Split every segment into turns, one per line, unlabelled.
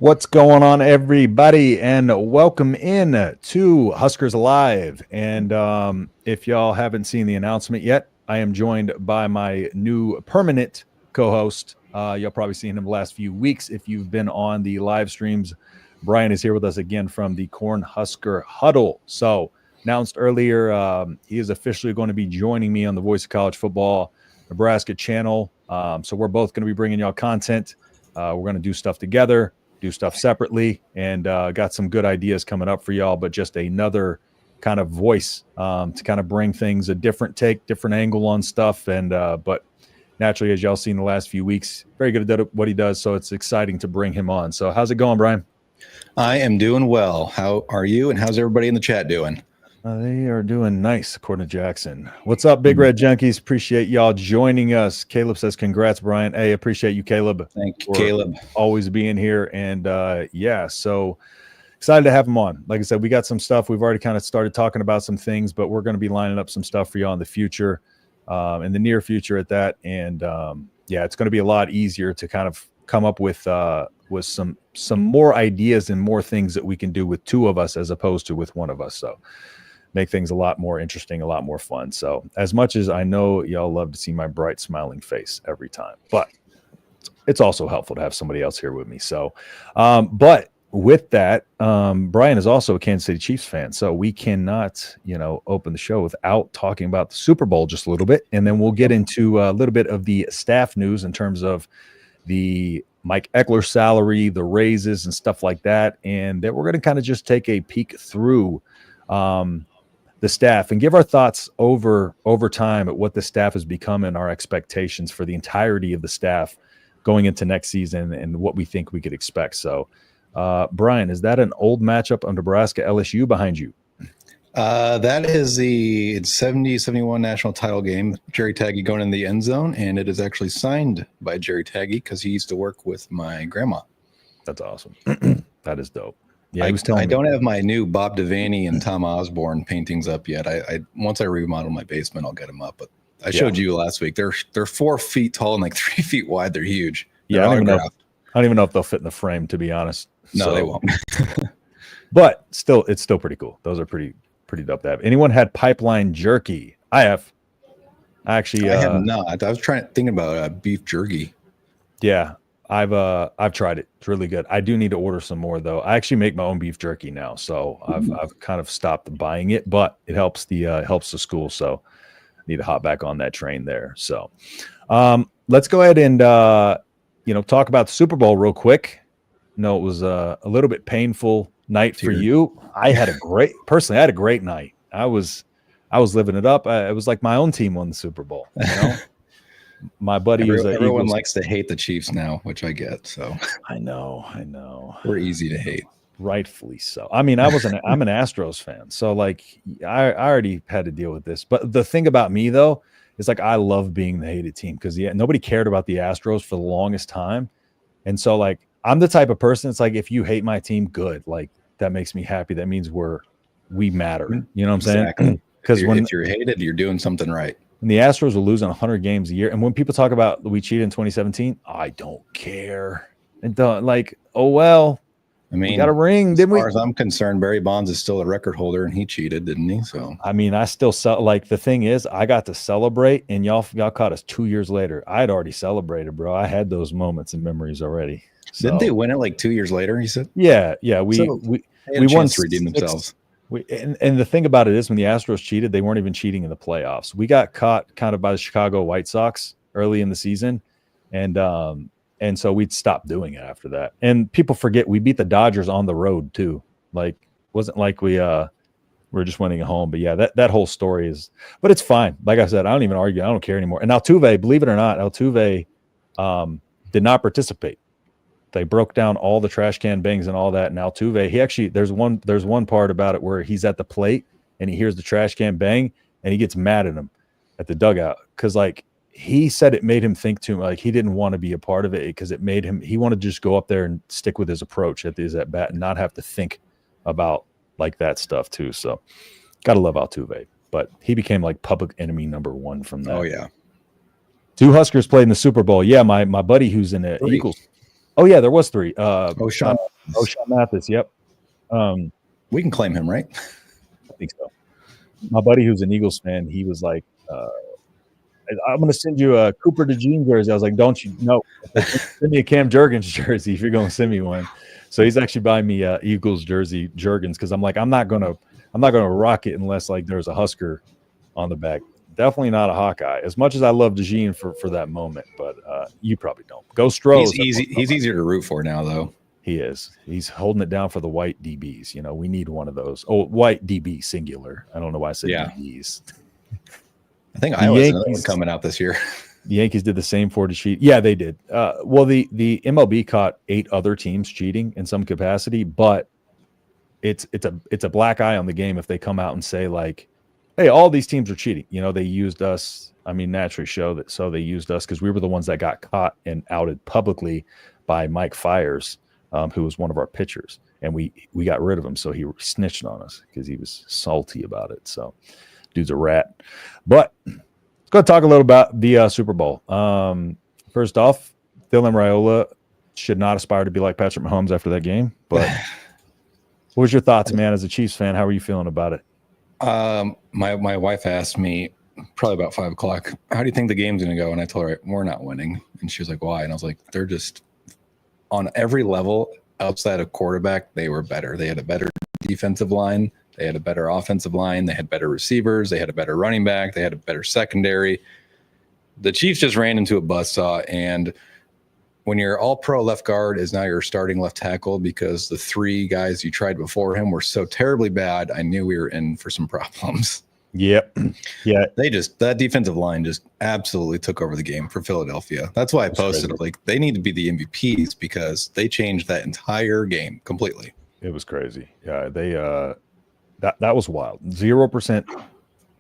What's going on, everybody, and welcome in to Huskers Alive. And if y'all haven't seen the announcement yet, I am joined by my new permanent co-host. Y'all probably seen him the last few weeks if you've been on the live streams. Brian is here with us again from the Cornhusker Huddle. So announced earlier, he is officially going to be joining me on the Voice of College Football Nebraska channel. So we're both going to be bringing y'all content. We're going to do stuff together, do stuff separately, and got some good ideas coming up for y'all, but just another kind of voice to kind of bring things a different take, different angle on stuff. And but naturally, as y'all seen the last few weeks, very good at what he does, so it's exciting to bring him on. So how's it going, Brian?
I am doing well. How are you, and how's everybody in the chat doing?
They are doing nice, according to Jackson. What's up, Big Red Junkies? Appreciate y'all joining us. Caleb says, congrats, Brian. Hey, appreciate you, Caleb.
Thank you, Caleb.
Always being here. And yeah, so excited to have him on. Like I said, we got some stuff. We've already kind of started talking about some things, but we're going to be lining up some stuff for y'all in the future, in the near future at that. And yeah, it's going to be a lot easier to kind of come up with some more ideas and more things that we can do with two of us as opposed to with one of us. So make things a lot more interesting, a lot more fun. So as much as I know y'all love to see my bright smiling face every time, but it's also helpful to have somebody else here with me. So, but with that, Brian is also a Kansas City Chiefs fan. So we cannot, open the show without talking about the Super Bowl just a little bit. And then we'll get into a little bit of the staff news in terms of the Mike Ekeler salary, the raises and stuff like that. And then we're going to kind of just take a peek through, the staff and give our thoughts over time at what the staff has become and our expectations for the entirety of the staff going into next season and what we think we could expect. So, Brian, is that an old matchup of Nebraska LSU behind you?
That is the 70-71 national title game. Jerry Taggy going in the end zone, and it is actually signed by Jerry Taggy because he used to work with my grandma.
That's awesome. That is dope. Yeah,
I don't have my new Bob Devaney and Tom Osborne paintings up yet. I once I remodel my basement, I'll get them up. But I showed you last week. They're 4 feet tall and like 3 feet wide. They're huge.
Yeah, I don't even know if they'll fit in the frame, to be honest.
No, they won't.
But still, it's still pretty cool. Those are pretty dope to have. Anyone had pipeline jerky? I have. I have
not. I was thinking about beef jerky.
Yeah. I've tried it. It's really good. I do need to order some more though. I actually make my own beef jerky now, so I've kind of stopped buying it, but it helps the school. So I need to hop back on that train there. So let's go ahead and talk about the Super Bowl real quick. No, it was a little bit painful night for you. I had a great night. I was living it up. It was like my own team won the Super Bowl. My buddy
everyone likes to hate the Chiefs now, which I get. So
I know.
We're easy to hate.
Rightfully so. I mean, I'm an Astros fan, so like I already had to deal with this. But the thing about me though is like I love being the hated team because nobody cared about the Astros for the longest time, and so like I'm the type of person. It's like if you hate my team, good. Like that makes me happy. That means we matter. You know what I'm saying? Because
if you're hated, you're doing something right.
And the Astros were losing 100 games a year. And when people talk about we cheated in 2017, I don't care. And oh, well,
I mean,
we got a ring, didn't we?
As far as I'm concerned, Barry Bonds is still a record holder and he cheated, didn't he? So,
I mean, I still the thing is, I got to celebrate and y'all caught us 2 years later. I had already celebrated, bro. I had those moments and memories already. So,
didn't they win it like 2 years later? He said,
yeah. We won
to redeem themselves.
And the thing about it is when the Astros cheated, they weren't even cheating in the playoffs. We got caught kind of by the Chicago White Sox early in the season. And so we'd stopped doing it after that. And people forget we beat the Dodgers on the road too. Like, wasn't like we were just winning at home. But yeah, that whole story but it's fine. Like I said, I don't even argue. I don't care anymore. And Altuve, believe it or not, Altuve did not participate. They broke down all the trash can bangs and all that. And Altuve, there's one part about it where he's at the plate and he hears the trash can bang and he gets mad at him at the dugout because like he said it made him think too much. Like he didn't want to be a part of it because it made him. He wanted to just go up there and stick with his approach at bat and not have to think about like that stuff too. So gotta love Altuve, but he became like public enemy number one from that.
Oh yeah.
2 Huskers played in the Super Bowl. Yeah, my buddy who's in the Eagles. Oh yeah, there was 3.
Sean
O'Shawn Mathis. Yep.
We can claim him, right?
I think so. My buddy who's an Eagles fan, he was like, I'm going to send you a Cooper DeJean jersey. I was like, don't you? No. Send me a Cam Jurgens jersey if you're going to send me one. So he's actually buying me Eagles jersey Jurgens because I'm like, I'm not gonna rock it unless like there's a Husker on the back. Definitely not a Hawkeye. As much as I love DeJean for that moment, but you probably don't. Go Strohs.
He's easier to root for now, though.
He is. He's holding it down for the white DBs. You know, we need one of those. Oh, white DB singular. I don't know why I said DBs.
I think Iowa's another one coming out this year.
The Yankees did the same for the cheat. Yeah, they did. Well, the MLB caught 8 other teams cheating in some capacity, but it's a black eye on the game if they come out and say like, hey, all these teams are cheating. You know, they used us. I mean, naturally show that. So they used us because we were the ones that got caught and outed publicly by Mike Fiers, who was one of our pitchers. And we got rid of him. So he snitched on us because he was salty about it. So dude's a rat. But let's go talk a little about the Super Bowl. First off, Dylan Raiola should not aspire to be like Patrick Mahomes after that game. But what was your thoughts, man, as a Chiefs fan? How are you feeling about it?
My wife asked me probably about 5 o'clock, how do you think the game's going to go? And I told her, we're not winning. And she was like, why? And I was like, they're just on every level outside of quarterback. They were better. They had a better defensive line. They had a better offensive line. They had better receivers. They had a better running back. They had a better secondary. The Chiefs just ran into a buzzsaw. And when your all-pro left guard is now your starting left tackle because the 3 guys you tried before him were so terribly bad, I knew we were in for some problems.
Yep. Yeah.
That defensive line just absolutely took over the game for Philadelphia. That's why I posted it. Like, they need to be the MVPs because they changed that entire game completely.
It was crazy. Yeah, they that was wild. 0%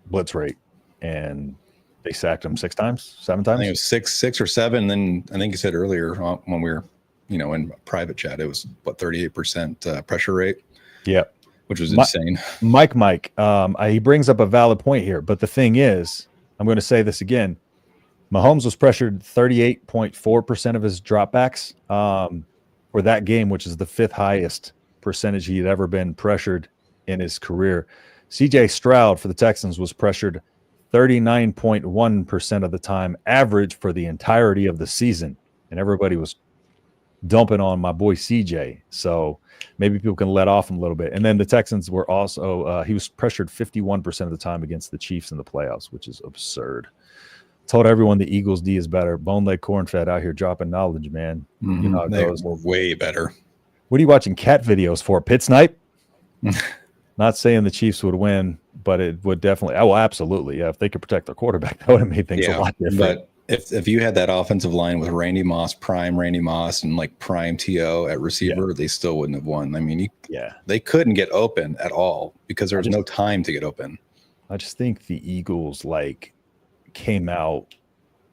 blitz rate, and they sacked him 6 times, 7 times.
I think it was six or 7. Then I think you said earlier when we were, in private chat, it was 38% pressure rate.
Yeah,
which was insane.
Mike, he brings up a valid point here, but the thing is, I'm going to say this again. Mahomes was pressured 38.4% of his dropbacks for that game, which is the 5th highest percentage he had ever been pressured in his career. CJ Stroud for the Texans was pressured 39.1% of the time, average for the entirety of the season. And everybody was dumping on my boy CJ. So maybe people can let off him a little bit. And then the Texans were also, he was pressured 51% of the time against the Chiefs in the playoffs, which is absurd. Told everyone the Eagles D is better. Bone leg corn fed out here dropping knowledge, man.
Mm-hmm. You know how it goes. Were way better.
What are you watching cat videos for? Pit snipe? Not saying the Chiefs would win, but it would definitely. Oh, absolutely. Yeah, if they could protect their quarterback, that would have made things a lot different.
But if you had that offensive line with prime Randy Moss, and like prime T.O. at receiver, they still wouldn't have won. I mean, they couldn't get open at all because there was no time to get open.
I just think the Eagles came out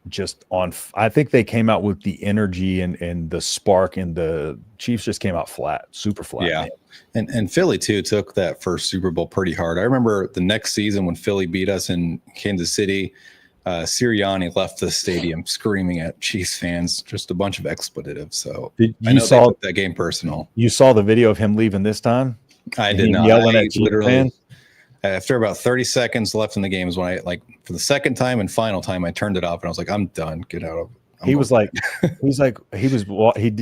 just on. I think they came out with the energy and the spark, and the Chiefs just came out flat, super flat.
Yeah. And Philly too took that first Super Bowl pretty hard. I remember the next season when Philly beat us in Kansas City, Sirianni left the stadium screaming at Chiefs fans, just a bunch of expletives. So I know they took that game personal.
You saw the video of him leaving this time?
I did not.
Yelling at Chiefs fans?
After about 30 seconds left in the game is when I, for the second time and final time, I turned it off and I was like, I'm done. Get out of it. He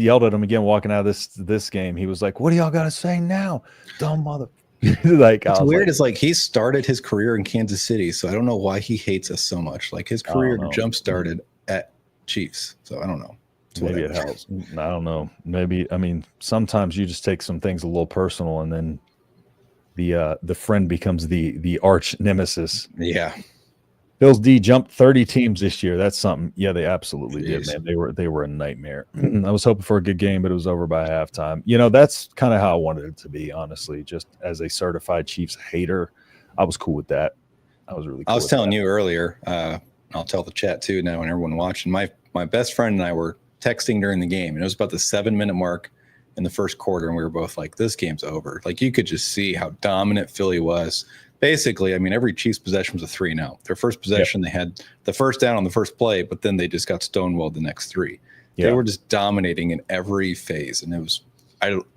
yelled at him again walking out of this game. He was like, what do y'all got to say now? Dumb mother. It's weird. It's like he started his career in Kansas City. So I don't know why he hates us so much. Like his career jump started at Chiefs. So I don't know.
Maybe it helps. I don't know. Maybe, I mean, sometimes you just take some things a little personal and then the friend becomes the arch nemesis.
Yeah.
Bills D jumped 30 teams this year. That's something. Yeah, they absolutely did, man. They were a nightmare. I was hoping for a good game, but it was over by halftime. That's kind of how I wanted it to be, honestly. Just as a certified Chiefs hater, I was cool with that. I was really cool.
I was telling you earlier, I'll tell the chat too now and everyone watching. My best friend and I were texting during the game, and it was about the 7-minute mark in the first quarter, and we were both like, this game's over. Like, you could just see how dominant Philly was. Basically, I mean, every Chiefs possession was a 3-and-out. Their first possession, they had the first down on the first play, but then they just got stonewalled the next 3. They were just dominating in every phase, and it was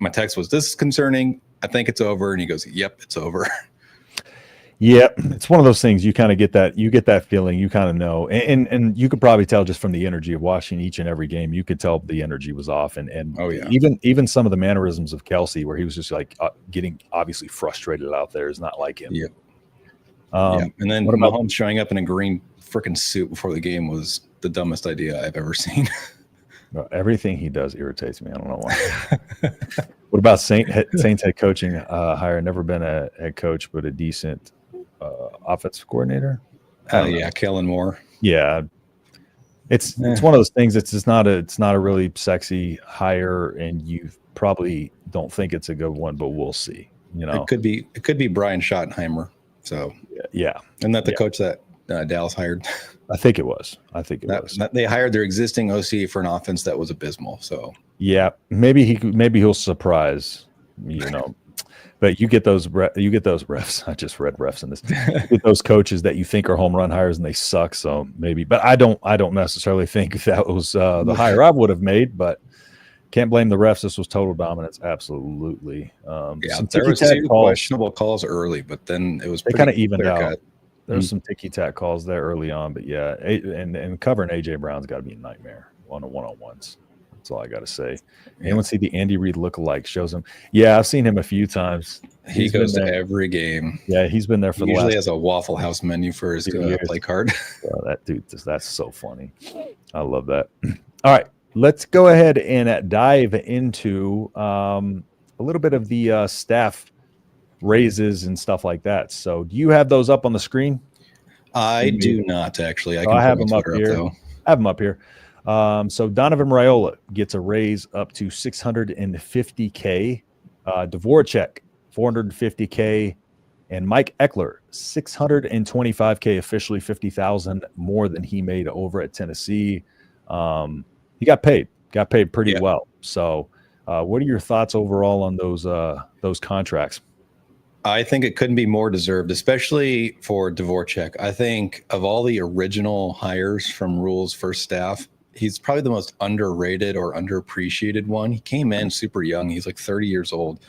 my text was, "This is concerning. I think it's over." And he goes, "Yep, it's over."
Yeah, it's one of those things. You kind of get that feeling. You kind of know, and you could probably tell just from the energy of watching each and every game. You could tell the energy was off, and
Oh yeah,
even some of the mannerisms of Kelsey, where he was just like getting obviously frustrated out there, is not like him.
yeah.
Yeah.
And then
what about
Mahomes showing up in a green freaking suit before the game was the dumbest idea I've ever seen.
everything he does irritates me. I don't know why. What about Saints head coaching hire? Never been a head coach, but a decent offensive coordinator.
Yeah, Kellen Moore.
Yeah, it's one of those things. It's not a really sexy hire, and you probably don't think it's a good one, but we'll see.
It could be Brian Schottenheimer. So
yeah,
and that the coach that Dallas hired.
I think it was. Was.
They hired their existing OC for an offense that was abysmal. So
yeah, maybe he'll surprise. But you get those refs. I just read refs in this. You get those coaches that you think are home run hires and they suck. So maybe, but I don't necessarily think that was the hire I would have made. But can't blame the refs. This was total dominance, absolutely.
There was some questionable calls early, but then it was
they kind of evened out.
Cut.
There's some ticky-tack calls there early on, but yeah, and covering AJ Brown's got to be a nightmare on the one-on-ones. That's all I got to say. Anyone see the Andy Reid lookalike? Shows him. Yeah, I've seen him a few times.
He goes to every game.
Yeah, he's been there for the last.
Usually has a Waffle House menu for his play card.
That dude, that's so funny. I love that. All right, let's go ahead and dive into a little bit of the staff raises and stuff like that. So, do you have those up on the screen?
I do not actually.
I have them up here. I have them up here. So Donovan Raiola gets a raise up to $650K. Dvorak, $450K, and Mike Ekeler, $625K, officially $50,000 more than he made over at Tennessee. He got paid pretty well. So, what are your thoughts overall on those contracts?
I think it couldn't be more deserved, especially for Dvorak. I think of all the original hires from Rule's first staff, he's probably the most underrated or underappreciated one. He came in super young. He's like 30 years old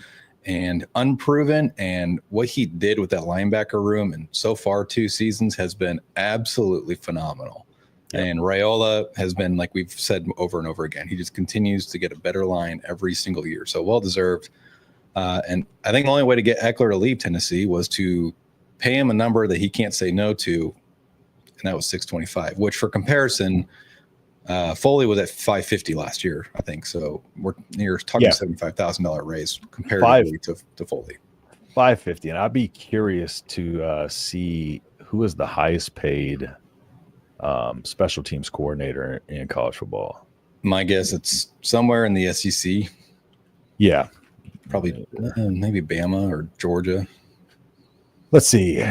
and unproven. And what he did with that linebacker room and so far 2 seasons has been absolutely phenomenal. Yeah. And Raiola has been, like we've said over and over again, he just continues to get a better line every single year. So well-deserved. And I think the only way to get Ekeler to leave Tennessee was to pay him a number that he can't say no to. And that was $625, which for comparison, Foley was at $550 last year, I think. So you're talking $75,000 raise comparatively to Foley.
$550, and I'd be curious to see who is the highest paid special teams coordinator in college football.
My guess it's somewhere in the SEC.
Yeah,
probably maybe Bama or Georgia.
Let's see.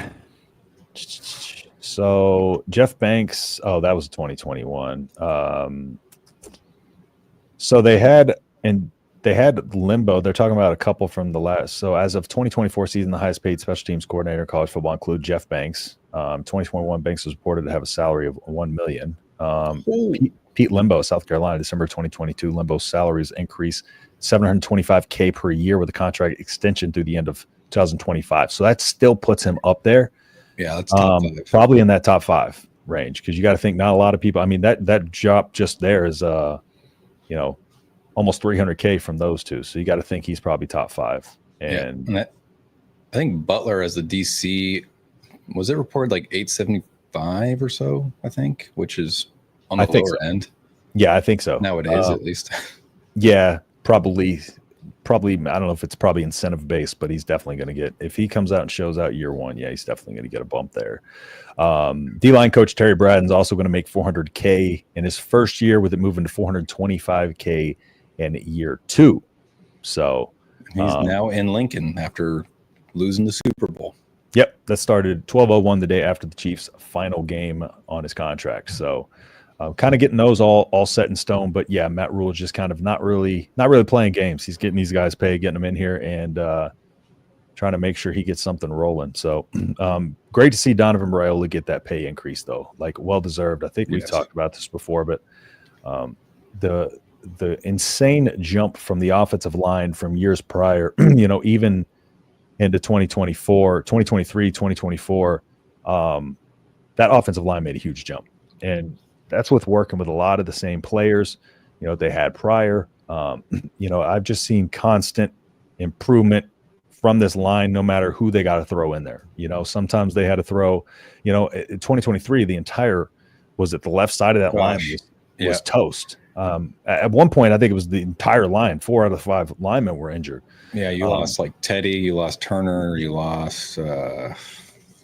So Jeff Banks, that was 2021. So they had limbo. They're talking about a couple from the last. So as of 2024 season, the highest paid special teams coordinator in college football include Jeff Banks. 2021, Banks was reported to have a salary of $1 million. Pete Limbo, South Carolina, December 2022, Limbo's salaries increased $725K per year with a contract extension through the end of 2025. So that still puts him up there.
Yeah, that's top 5.
Probably in that top 5 range, because you got to think not a lot of people. I mean, that job just there is almost $300K from those two. So you got to think he's probably top 5. And
I think Butler as the DC, was it reported like 875 or so? I think, which is on the lower end.
Yeah, I think so.
Nowadays, at least.
Yeah, probably. I don't know if it's probably incentive based, but he's definitely going to get, if he comes out and shows out year 1, yeah, he's definitely going to get a bump there. D-line coach Terry Bradden's also going to make $400K in his first year, with it moving to $425K in year 2. So
he's now in Lincoln after losing the Super Bowl.
Yep, that started 12:01 the day after the Chiefs' final game on his contract. So kind of getting those all set in stone. But yeah, Matt Rule is just kind of not really playing games. He's getting these guys paid, getting them in here, and trying to make sure he gets something rolling. So great to see Donovan Raiola get that pay increase, though. Like, well deserved. I think we've talked about this before, but the insane jump from the offensive line from years prior, even into 2023, 2024, that offensive line made a huge jump. And that's with working with a lot of the same players, they had prior. I've just seen constant improvement from this line, no matter who they got to throw in there. Sometimes they had to throw, in 2023, the entire, was it the left side of that line was toast. At one point, I think it was the entire line. 4 out of 5 linemen were injured.
Yeah, you lost like Teddy, you lost Turner, you lost. I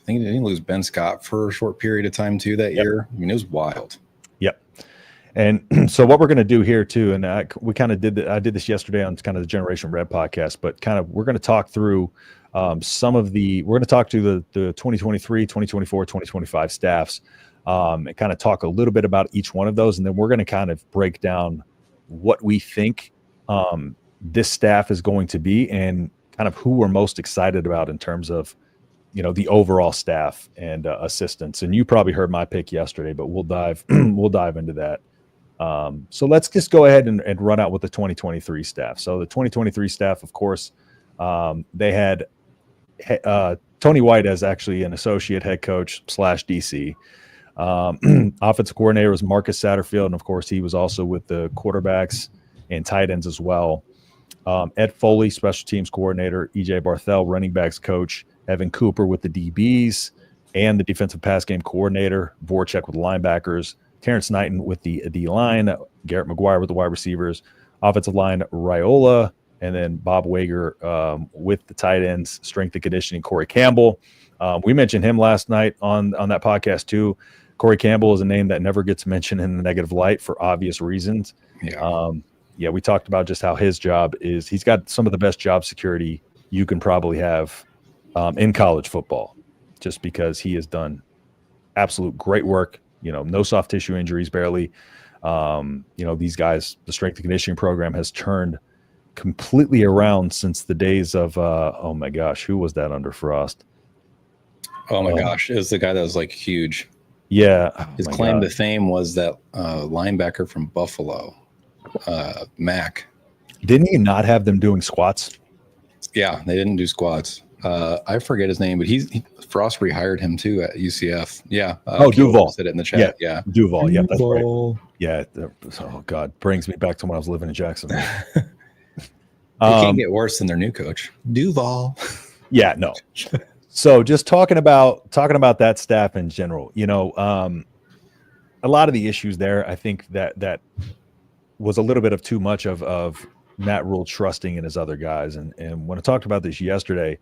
think you didn't lose Ben Scott for a short period of time too that year. I mean, it was wild.
Yep. And so what we're going to do here too, and we kind of I did this yesterday on kind of the Generation Red podcast, but kind of we're going to talk through we're going to talk to the 2023, 2024, 2025 staffs, and kind of talk a little bit about each one of those. And then we're going to kind of break down what we think this staff is going to be and kind of who we're most excited about in terms of, the overall staff and assistants. And you probably heard my pick yesterday, but we'll dive into that. So let's just go ahead and run out with the 2023 staff. So the 2023 staff, of course, they had Tony White as actually an associate head coach / DC. Offensive coordinator was Marcus Satterfield, and of course he was also with the quarterbacks and tight ends as well. Ed Foley, special teams coordinator. EJ Barthel, running backs coach. Evan Cooper with the DBs and the defensive pass game coordinator. Voracek with the linebackers. Terrence Knighton with the D-line. Garrett McGuire with the wide receivers. Offensive line, Raiola. And then Bob Wager with the tight ends, strength and conditioning, Corey Campbell. We mentioned him last night on that podcast too. Corey Campbell is a name that never gets mentioned in the negative light for obvious reasons. Yeah, we talked about just how his job is. He's got some of the best job security you can probably have in college football, just because he has done absolute great work. No soft tissue injuries, barely. These guys, the strength and conditioning program has turned completely around since the days of, oh my gosh, who was that under Frost?
Oh my gosh, it was the guy that was like huge.
Yeah.
His claim to fame was that linebacker from Buffalo, Mac.
Didn't he not have them doing squats?
Yeah, they didn't do squats. I forget his name, but Frost rehired him too at UCF. Yeah.
Duval.
Said it in the chat. Yeah.
Duval. Yeah, that's right. Yeah. Oh God, brings me back to when I was living in Jacksonville.
It can't get worse than their new coach, Duval.
Yeah, no. So just talking about that staff in general, a lot of the issues there, I think that was a little bit of too much of Matt Rule trusting in his other guys. And when I talked about this yesterday,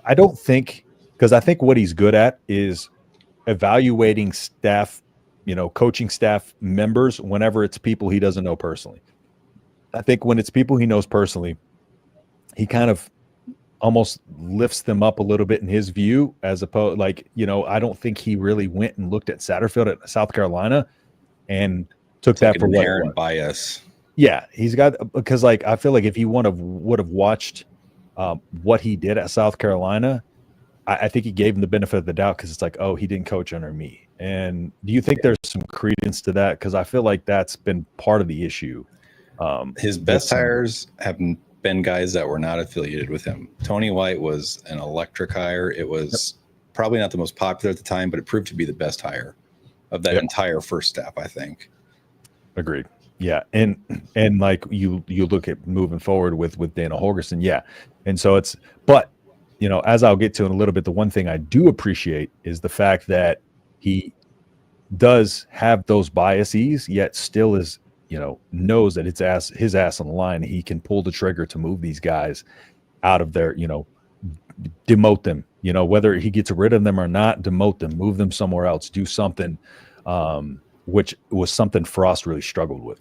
I don't think, because I think what he's good at is evaluating staff, coaching staff members whenever it's people he doesn't know personally. I think when it's people he knows personally, he kind of almost lifts them up a little bit in his view, as opposed, I don't think he really went and looked at Satterfield at South Carolina and took that for what it was.
Bias.
Yeah, he's got, because I feel like if he would have watched what he did at South Carolina, I think he gave him the benefit of the doubt, because it's like, oh, he didn't coach under me. And do you think there's some credence to that? Because I feel like that's been part of the issue.
His best hires have been guys that were not affiliated with him. Tony White was an electric hire. It was probably not the most popular at the time, but it proved to be the best hire of that entire first staff, I think.
Agreed. Yeah. And like you look at moving forward with Dana Holgorsen. Yeah. And so but as I'll get to in a little bit, the one thing I do appreciate is the fact that he does have those biases, yet still is, knows that it's his ass on the line. He can pull the trigger to move these guys out of their, demote them, whether he gets rid of them or not, demote them, move them somewhere else, do something, which was something Frost really struggled with.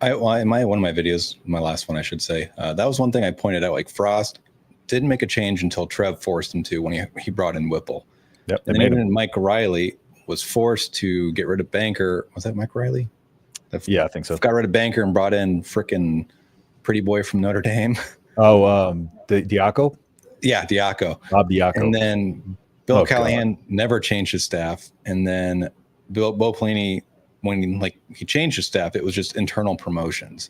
In one of my videos, my last one, I should say, that was one thing I pointed out. Like, Frost didn't make a change until Trev forced him to, when he brought in Whipple.
Yep.
And then even Mike Riley was forced to get rid of Banker. Was that Mike Riley?
Yeah, I think so.
Got rid of Banker and brought in frickin' pretty boy from Notre Dame.
Oh, Diaco?
Yeah, Diaco.
Bob Diaco.
And then Bill Callahan never changed his staff. And then Bo Pelini when like he changed his staff, it was just internal promotions.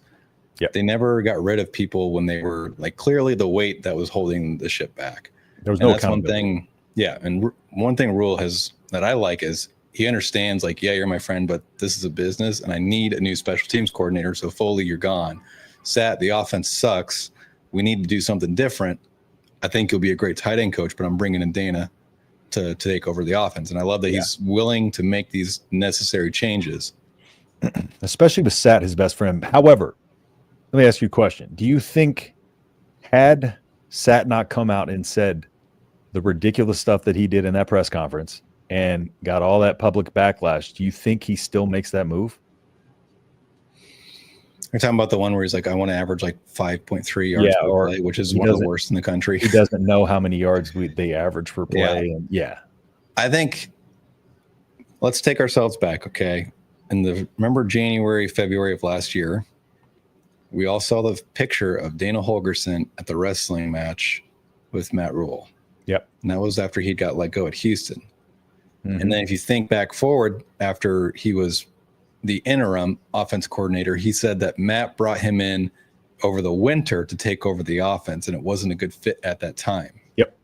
Yeah.
They never got rid of people when they were like clearly the weight that was holding the ship back.
There was
and
no
that's one
accountability.
thing. Yeah. And one thing Rule has that I like is he understands like, yeah, you're my friend, but this is a business and I need a new special teams coordinator. So Foley, you're gone. Sat, the offense sucks. We need to do something different. I think you'll be a great tight end coach, but I'm bringing in Dana to take over the offense. And I love that he's willing to make these necessary changes.
Especially with Sat, his best friend. However, let me ask you a question. Do you think had Sat not come out and said the ridiculous stuff that he did in that press conference and got all that public backlash, do you think he still makes that move?
You're talking about the one where he's like, I want to average like 5.3 yards per play, which is one of the worst in the country.
He doesn't know how many yards they average per play.
I think let's take ourselves back, okay? Remember January, February of last year, we all saw the picture of Dana Holgerson at the wrestling match with Matt Rule.
Yep.
And that was after he got let go at Houston. Mm-hmm. And then if you think back forward, after he was the interim offense coordinator, he said that Matt brought him in over the winter to take over the offense, and it wasn't a good fit at that time.
Yep.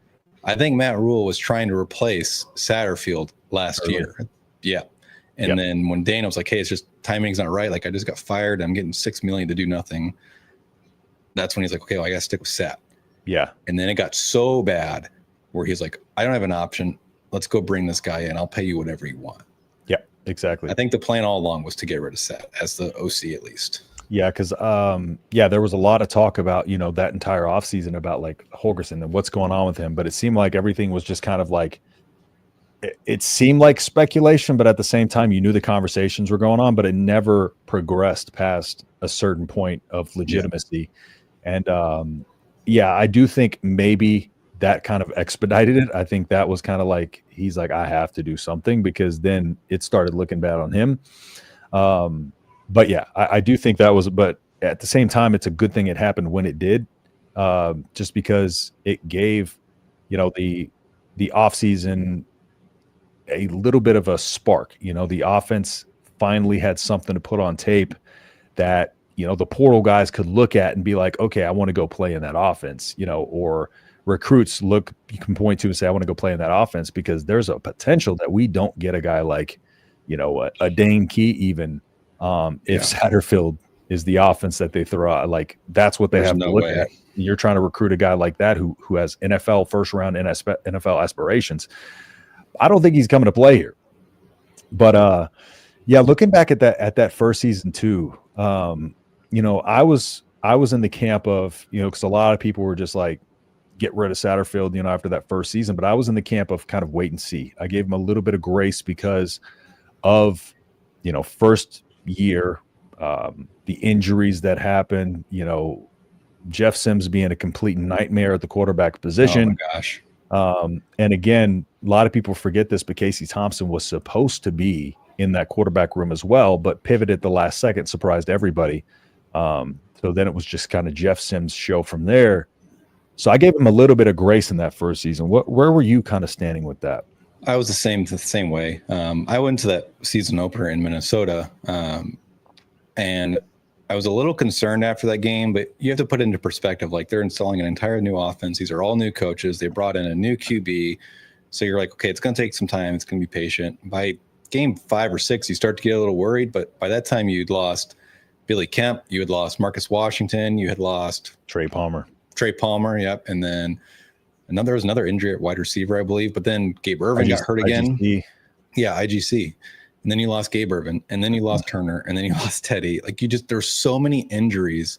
I think Matt Rule was trying to replace Satterfield last year. Yeah. And then when Dana was like, hey, it's just timing's not right. Like I just got fired. I'm getting $6 million to do nothing. That's when he's like, okay, well, I got to stick with Sat.
Yeah.
And then it got so bad where he's like, I don't have an option. Let's go bring this guy in. I'll pay you whatever you want.
Yeah, exactly.
I think the plan all along was to get rid of Sat as the OC at least.
Yeah, because there was a lot of talk about, that entire offseason about like Holgerson and what's going on with him. But it seemed like everything was just kind of like, it seemed like speculation, but at the same time, you knew the conversations were going on, but it never progressed past a certain point of legitimacy. Yeah. And I do think maybe that kind of expedited it. I think that was kind of like, he's like, I have to do something, because then it started looking bad on him. But yeah, I do think that was, but at the same time, it's a good thing it happened when it did, just because it gave, the offseason a little bit of a spark. The offense finally had something to put on tape that, the portal guys could look at and be like, okay, I want to go play in that offense, or recruits you can point to and say, I want to go play in that offense, because there's a potential that we don't get a guy like, a Dane Key even, if Satterfield is the offense that they throw out. Like that's what they have to look at. You're trying to recruit a guy like that who has NFL first round NFL aspirations. I don't think he's coming to play here. But looking back at that first season too, I was in the camp of, because a lot of people were just like, get rid of Satterfield, after that first season. But I was in the camp of kind of wait and see. I gave him a little bit of grace because of, first year, the injuries that happened, Jeff Sims being a complete nightmare at the quarterback position.
Oh my gosh.
And again, a lot of people forget this, but Casey Thompson was supposed to be in that quarterback room as well, but pivoted at the last second, surprised everybody. So then it was just kind of Jeff Sims' show from there. So I gave him a little bit of grace in that first season. Where were you kind of standing with that?
I was the same way. I went to that season opener in Minnesota, and I was a little concerned after that game, but you have to put it into perspective. Like they're installing an entire new offense. These are all new coaches. They brought in a new QB. So you're like, okay, it's going to take some time. It's going to be patient. By game 5 or 6, you start to get a little worried. But by that time, you'd lost Billy Kemp. You had lost Marcus Washington. You had lost
Trey Palmer.
Yep. And then there was another injury at wide receiver, I believe. But then Gabe Irvin got hurt again. IGC. Yeah, IGC. And then you lost Gabe Irvin, and then you lost Turner, and then you lost Teddy. Like there's so many injuries,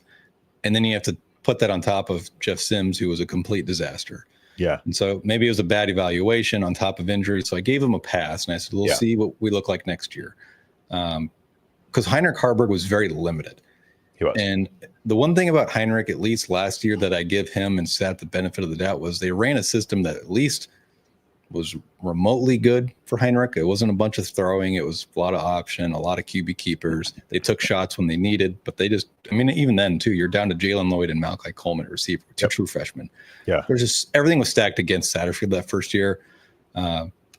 and then you have to put that on top of Jeff Sims, who was a complete disaster.
Yeah.
And so maybe it was a bad evaluation on top of injuries. So I gave him a pass, and I said, we'll see what we look like next year. Because Heinrich Harburg was very limited.
He was.
And the one thing about Heinrich, at least last year, that I give him and Sat the benefit of the doubt was they ran a system that at least was remotely good for Heinrich. It wasn't a bunch of throwing. It was a lot of option, a lot of QB keepers. They took shots when they needed, but they just, even then too, you're down to Jalen Lloyd and Malachi Coleman at receiver, two true freshmen.
Yeah.
There's just, everything was stacked against Satterfield that first year.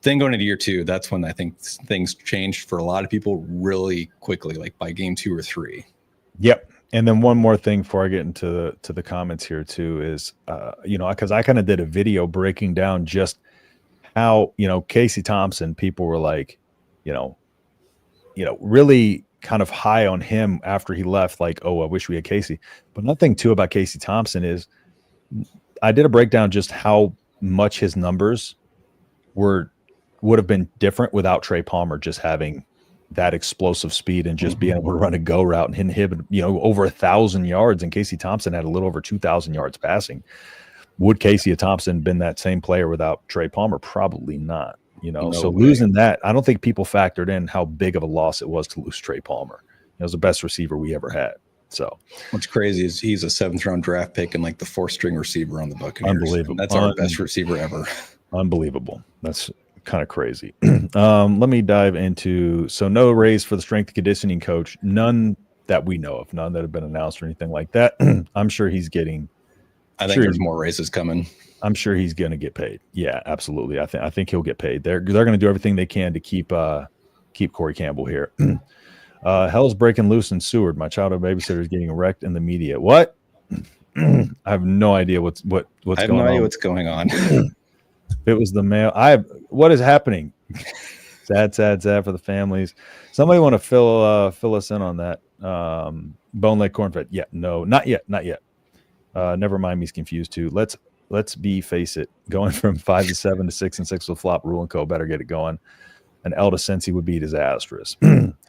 then going into year 2, that's when I think things changed for a lot of people really quickly, like by game 2 or 3.
Yep. And then one more thing before I get into the comments here too is, because I kind of did a video breaking down just how, Casey Thompson, people were like, really kind of high on him after he left, like, oh, I wish we had Casey. But another thing too about Casey Thompson is I did a breakdown just how much his numbers would have been different without Trey Palmer just having that explosive speed and just being able to run a go route and hit him, over 1,000 yards. And Casey Thompson had a little over 2,000 yards passing. Would Casey Thompson been that same player without Trey Palmer? Probably not. So losing that, I don't think people factored in how big of a loss it was to lose Trey Palmer. It was the best receiver we ever had. So
what's crazy is he's a 7th round draft pick and like the 4th string receiver on the Buccaneers.
Unbelievable.
That's our best receiver ever.
Unbelievable. That's kind of crazy. Let me dive into, so no raise for the strength and conditioning coach. None that we know of, none that have been announced or anything like that. I'm sure he's getting,
I think there's more raises coming.
I'm sure he's going to get paid. Yeah, absolutely. I think he'll get paid. They're going to do everything they can to keep Corey Campbell here. Hell's breaking loose in Seward. My childhood babysitter is getting wrecked in the media. What? I have no idea what's going on.
I have no idea what's going on.
It was the mail. What is happening? Sad for the families. Somebody want to fill us in on that. Bone Lake Cornfed. Yeah, no, not yet. Never mind. He's confused too. Let's face it. Going from 5 to 7 to 6 and 6 will flop. Rule and Co. better get it going. An L to Cincy would be disastrous.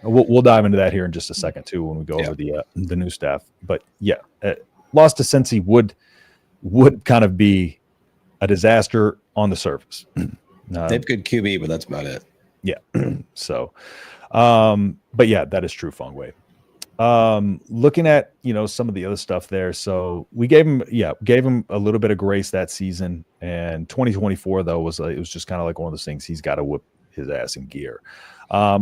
We'll dive into that here in just a second too when we go over the new staff. But yeah, loss to Cincy would kind of be a disaster on the surface.
They have good QB, but that's about it.
Yeah. So, but yeah, that is true, Feng Wei. Looking at, some of the other stuff there. So we gave him a little bit of grace that season. And 2024 though it was just kind of like one of those things. He's got to whip his ass in gear.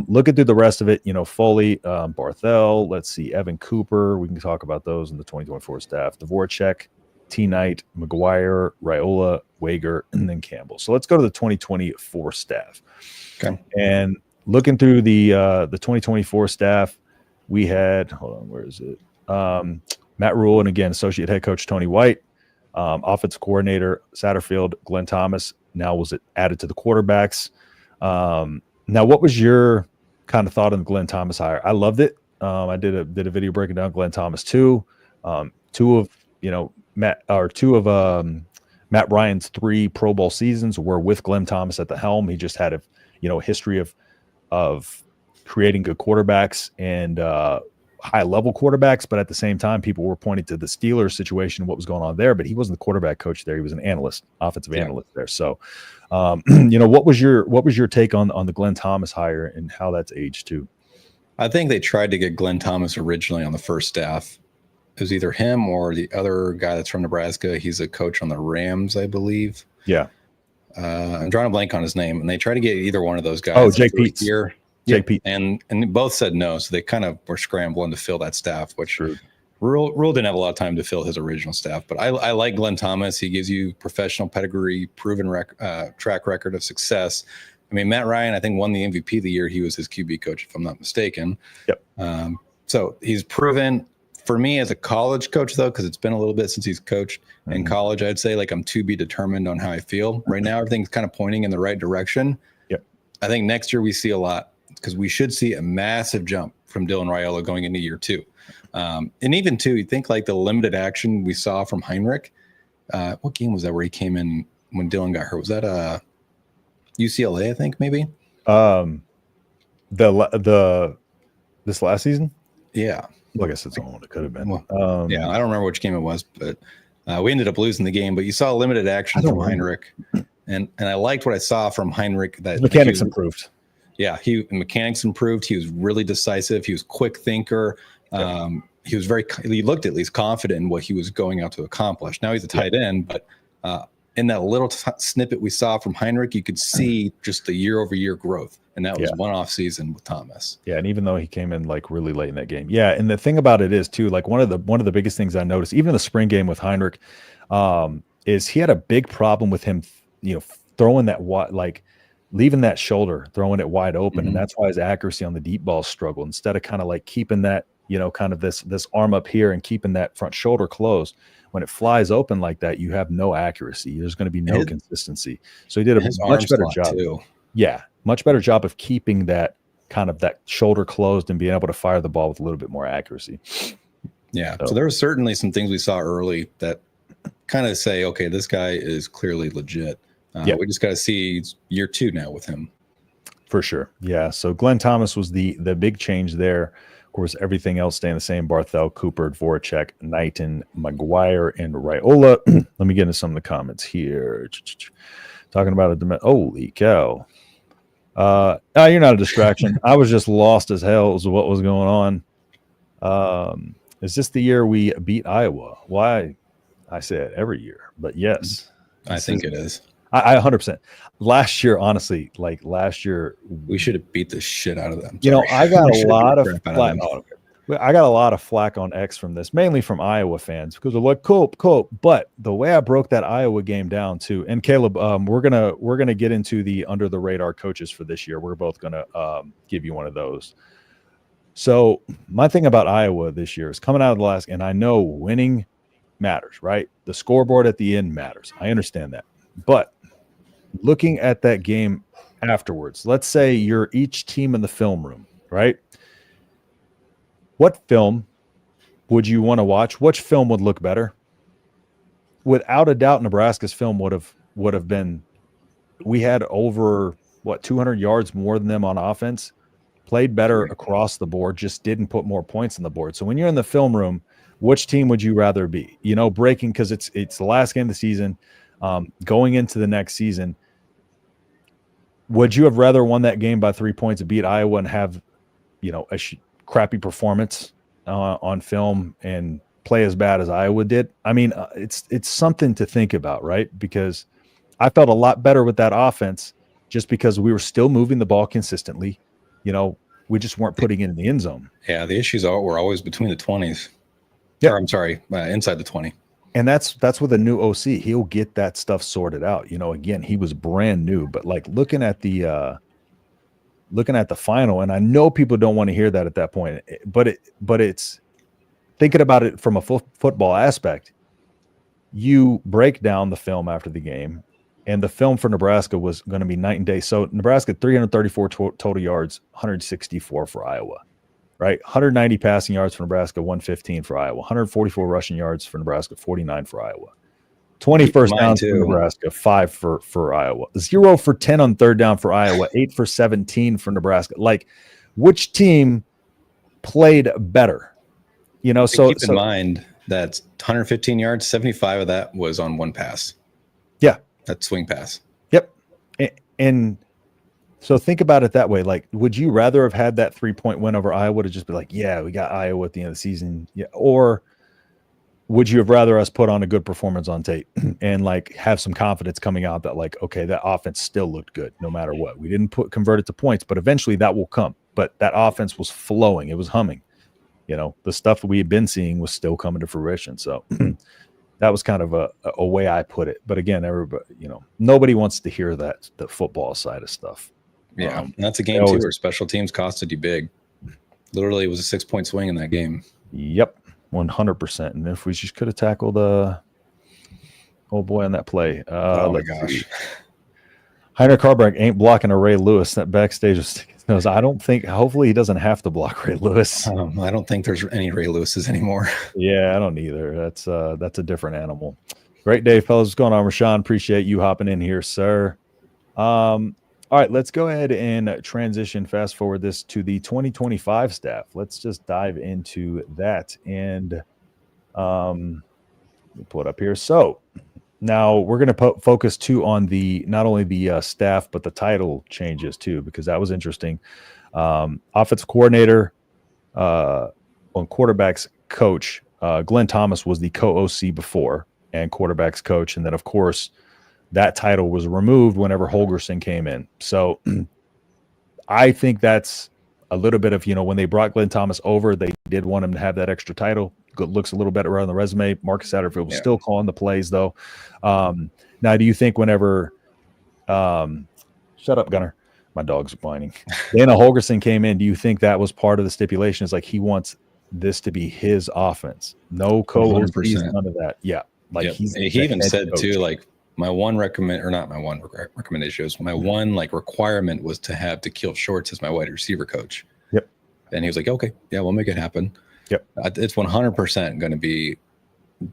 Looking through the rest of it, Foley, Barthel, let's see, Evan Cooper. We can talk about those in the 2024 staff. Dvorak, T. Knight, McGuire, Raiola, Wager, and then Campbell. So let's go to the 2024 staff.
Okay.
And looking through the 2024 staff, we had, hold on, where is it? Matt Rule, and again, associate head coach Tony White, offensive coordinator Satterfield, Glenn Thomas. Now was it added to the quarterbacks? Now, what was your kind of thought on the Glenn Thomas hire? I loved it. I did a video breaking down Glenn Thomas too. Two of Matt Ryan's 3 Pro Bowl seasons were with Glenn Thomas at the helm. He just had a history of creating good quarterbacks and high level quarterbacks, but at the same time, people were pointing to the Steelers situation, what was going on there, but he wasn't the quarterback coach there. He was an analyst, offensive analyst there. So, what was your take on the Glenn Thomas hire and how that's aged too?
I think they tried to get Glenn Thomas originally on the first staff. It was either him or the other guy that's from Nebraska. He's a coach on the Rams, I believe.
Yeah.
I'm drawing a blank on his name, and they tried to get either one of those guys.
Oh, Jake Peets.
Jake Pete. And both said no, so they kind of were scrambling to fill that staff, which Rule didn't have a lot of time to fill his original staff. But I like Glenn Thomas. He gives you professional pedigree, proven track record of success. I mean, Matt Ryan, I think, won the MVP the year he was his QB coach, if I'm not mistaken.
Yep.
So he's proven. For me as a college coach, though, because it's been a little bit since he's coached in college, I'd say like I'm to be determined on how I feel. Right now, everything's kind of pointing in the right direction.
Yep.
I think next year we see a lot because we should see a massive jump from Dylan Raiola going into year 2. And even too, you think like the limited action we saw from Heinrich. What game was that where he came in when Dylan got hurt? Was that UCLA, I think, maybe?
This last season?
Yeah.
Well, I guess it's all it could have been.
Yeah, I don't remember which game it was, but we ended up losing the game. But you saw limited action from Heinrich, and I liked what I saw from Heinrich. That
mechanics improved.
Yeah, mechanics improved. He was really decisive. He was a quick thinker. He was he looked at least confident in what he was going out to accomplish. Now he's a tight end, but in that little snippet we saw from Heinrich, you could see just the year-over-year growth. And that was one off season with Thomas. Yeah,
and even though he came in like really late in that game. Yeah, and the thing about it is too, like one of the biggest things I noticed, even in the spring game with Heinrich, is he had a big problem with him, throwing that leaving that shoulder, throwing it wide open. And that's why his accuracy on the deep ball struggled. Instead of kind of like keeping that, kind of this arm up here and keeping that front shoulder closed, when it flies open like that, you have no accuracy. There's going to be no consistency. So he did a much better job. Too. Yeah, much better job of keeping that kind of that shoulder closed and being able to fire the ball with a little bit more accuracy.
Yeah. So there were certainly some things we saw early that kind of say, okay, this guy is clearly legit. We just got to see year 2 now with him.
For sure. Yeah. So Glenn Thomas was the big change there. Of course, everything else staying the same. Barthel, Cooper, Voracek, Knighton, McGuire, and Raiola. Let me get into some of the comments here. Talking about holy cow. You're not a distraction. I was just lost as hell as what was going on. Is this the year we beat Iowa? Why? I say it every year, but yes.
I think it is.
I 100%. Last year, honestly,
we should have beat the shit out of them.
I got a lot of flack. I got a lot of flack on X from this, mainly from Iowa fans, because they're like, cool. But the way I broke that Iowa game down too, and Caleb, we're gonna get into the under the radar coaches for this year. We're both gonna give you one of those. So my thing about Iowa this year is coming out of the last, and I know winning matters, right? The scoreboard at the end matters. I understand that, but looking at that game afterwards, let's say you're each team in the film room, right? What film would you want to watch? Which film would look better? Without a doubt, Nebraska's film would have been. We had over 200 yards more than them on offense, played better across the board, just didn't put more points on the board. So when you're in the film room, which team would you rather be? Breaking, because it's the last game of the season, going into the next season. Would you have rather won that game by 3 points and beat Iowa and have, a crappy performance on film and play as bad as Iowa did? I mean, it's something to think about, right? Because I felt a lot better with that offense just because we were still moving the ball consistently. We just weren't putting it in the end zone.
Yeah, the issues were always between the 20s. Yeah, I'm sorry, inside the 20.
And that's with a new OC. He'll get that stuff sorted out. Again, he was brand new, but like looking at the final, and I know people don't want to hear that at that point, but it's thinking about it from a football aspect. You break down the film after the game, and the film for Nebraska was going to be night and day. So Nebraska 334 total yards, 164 for Iowa. Right, 190 passing yards for Nebraska, 115 for Iowa. 144 rushing yards for Nebraska, 49 for Iowa. 20 first downs for Nebraska, 5 for Iowa. 0 for 10 on third down for Iowa, 8 for 17 for Nebraska. Like, which team played better? So
keep in mind that 115 yards, 75 of that was on one pass.
Yeah,
that swing pass.
Yep, and. So think about it that way. Like, would you rather have had that 3-point win over Iowa to just be like, yeah, we got Iowa at the end of the season? Yeah. Or would you have rather us put on a good performance on tape and like have some confidence coming out that like, okay, that offense still looked good no matter what. We didn't convert it to points, but eventually that will come. But that offense was flowing. It was humming. The stuff we had been seeing was still coming to fruition. So that was kind of a way I put it. But again, everybody, nobody wants to hear that, the football side of stuff.
Yeah, and that's a game too where special teams costed you big. Literally, it was a 6-point swing in that game.
Yep, 100%. And if we just could have tackled old boy on that play.
Oh my gosh,
Heiner Carberg ain't blocking a Ray Lewis. That backstage was. I don't think. Hopefully, he doesn't have to block Ray Lewis.
I don't think there's any Ray Lewises anymore.
Yeah, I don't either. That's a different animal. Great day, fellas. What's going on, Rashawn? Appreciate you hopping in here, sir. All right, let's go ahead and transition, fast forward this to the 2025 staff. Let's just dive into that and let me pull it up here. So now we're going to focus too on not only the staff, but the title changes too, because that was interesting. Offensive coordinator on quarterbacks coach. Glenn Thomas was the co-OC before and quarterbacks coach. And then, of course, that title was removed whenever Holgorsen came in. So I think that's a little bit of, when they brought Glenn Thomas over, they did want him to have that extra title. Looks a little better on the resume. Marcus Satterfield was still calling the plays, though. Now, do you think whenever Shut up, Gunner. My dog's whining. Dana Holgorsen came in. Do you think that was part of the stipulation? It's like he wants this to be his offense. No co-OCs, none of that. Yeah. Like
he even said coach. Too, like my one recommendation was my one like requirement was to kill Shorts as my wide receiver coach.
Yep.
And he was like, okay, yeah, we'll make it happen.
Yep.
It's 100% going to be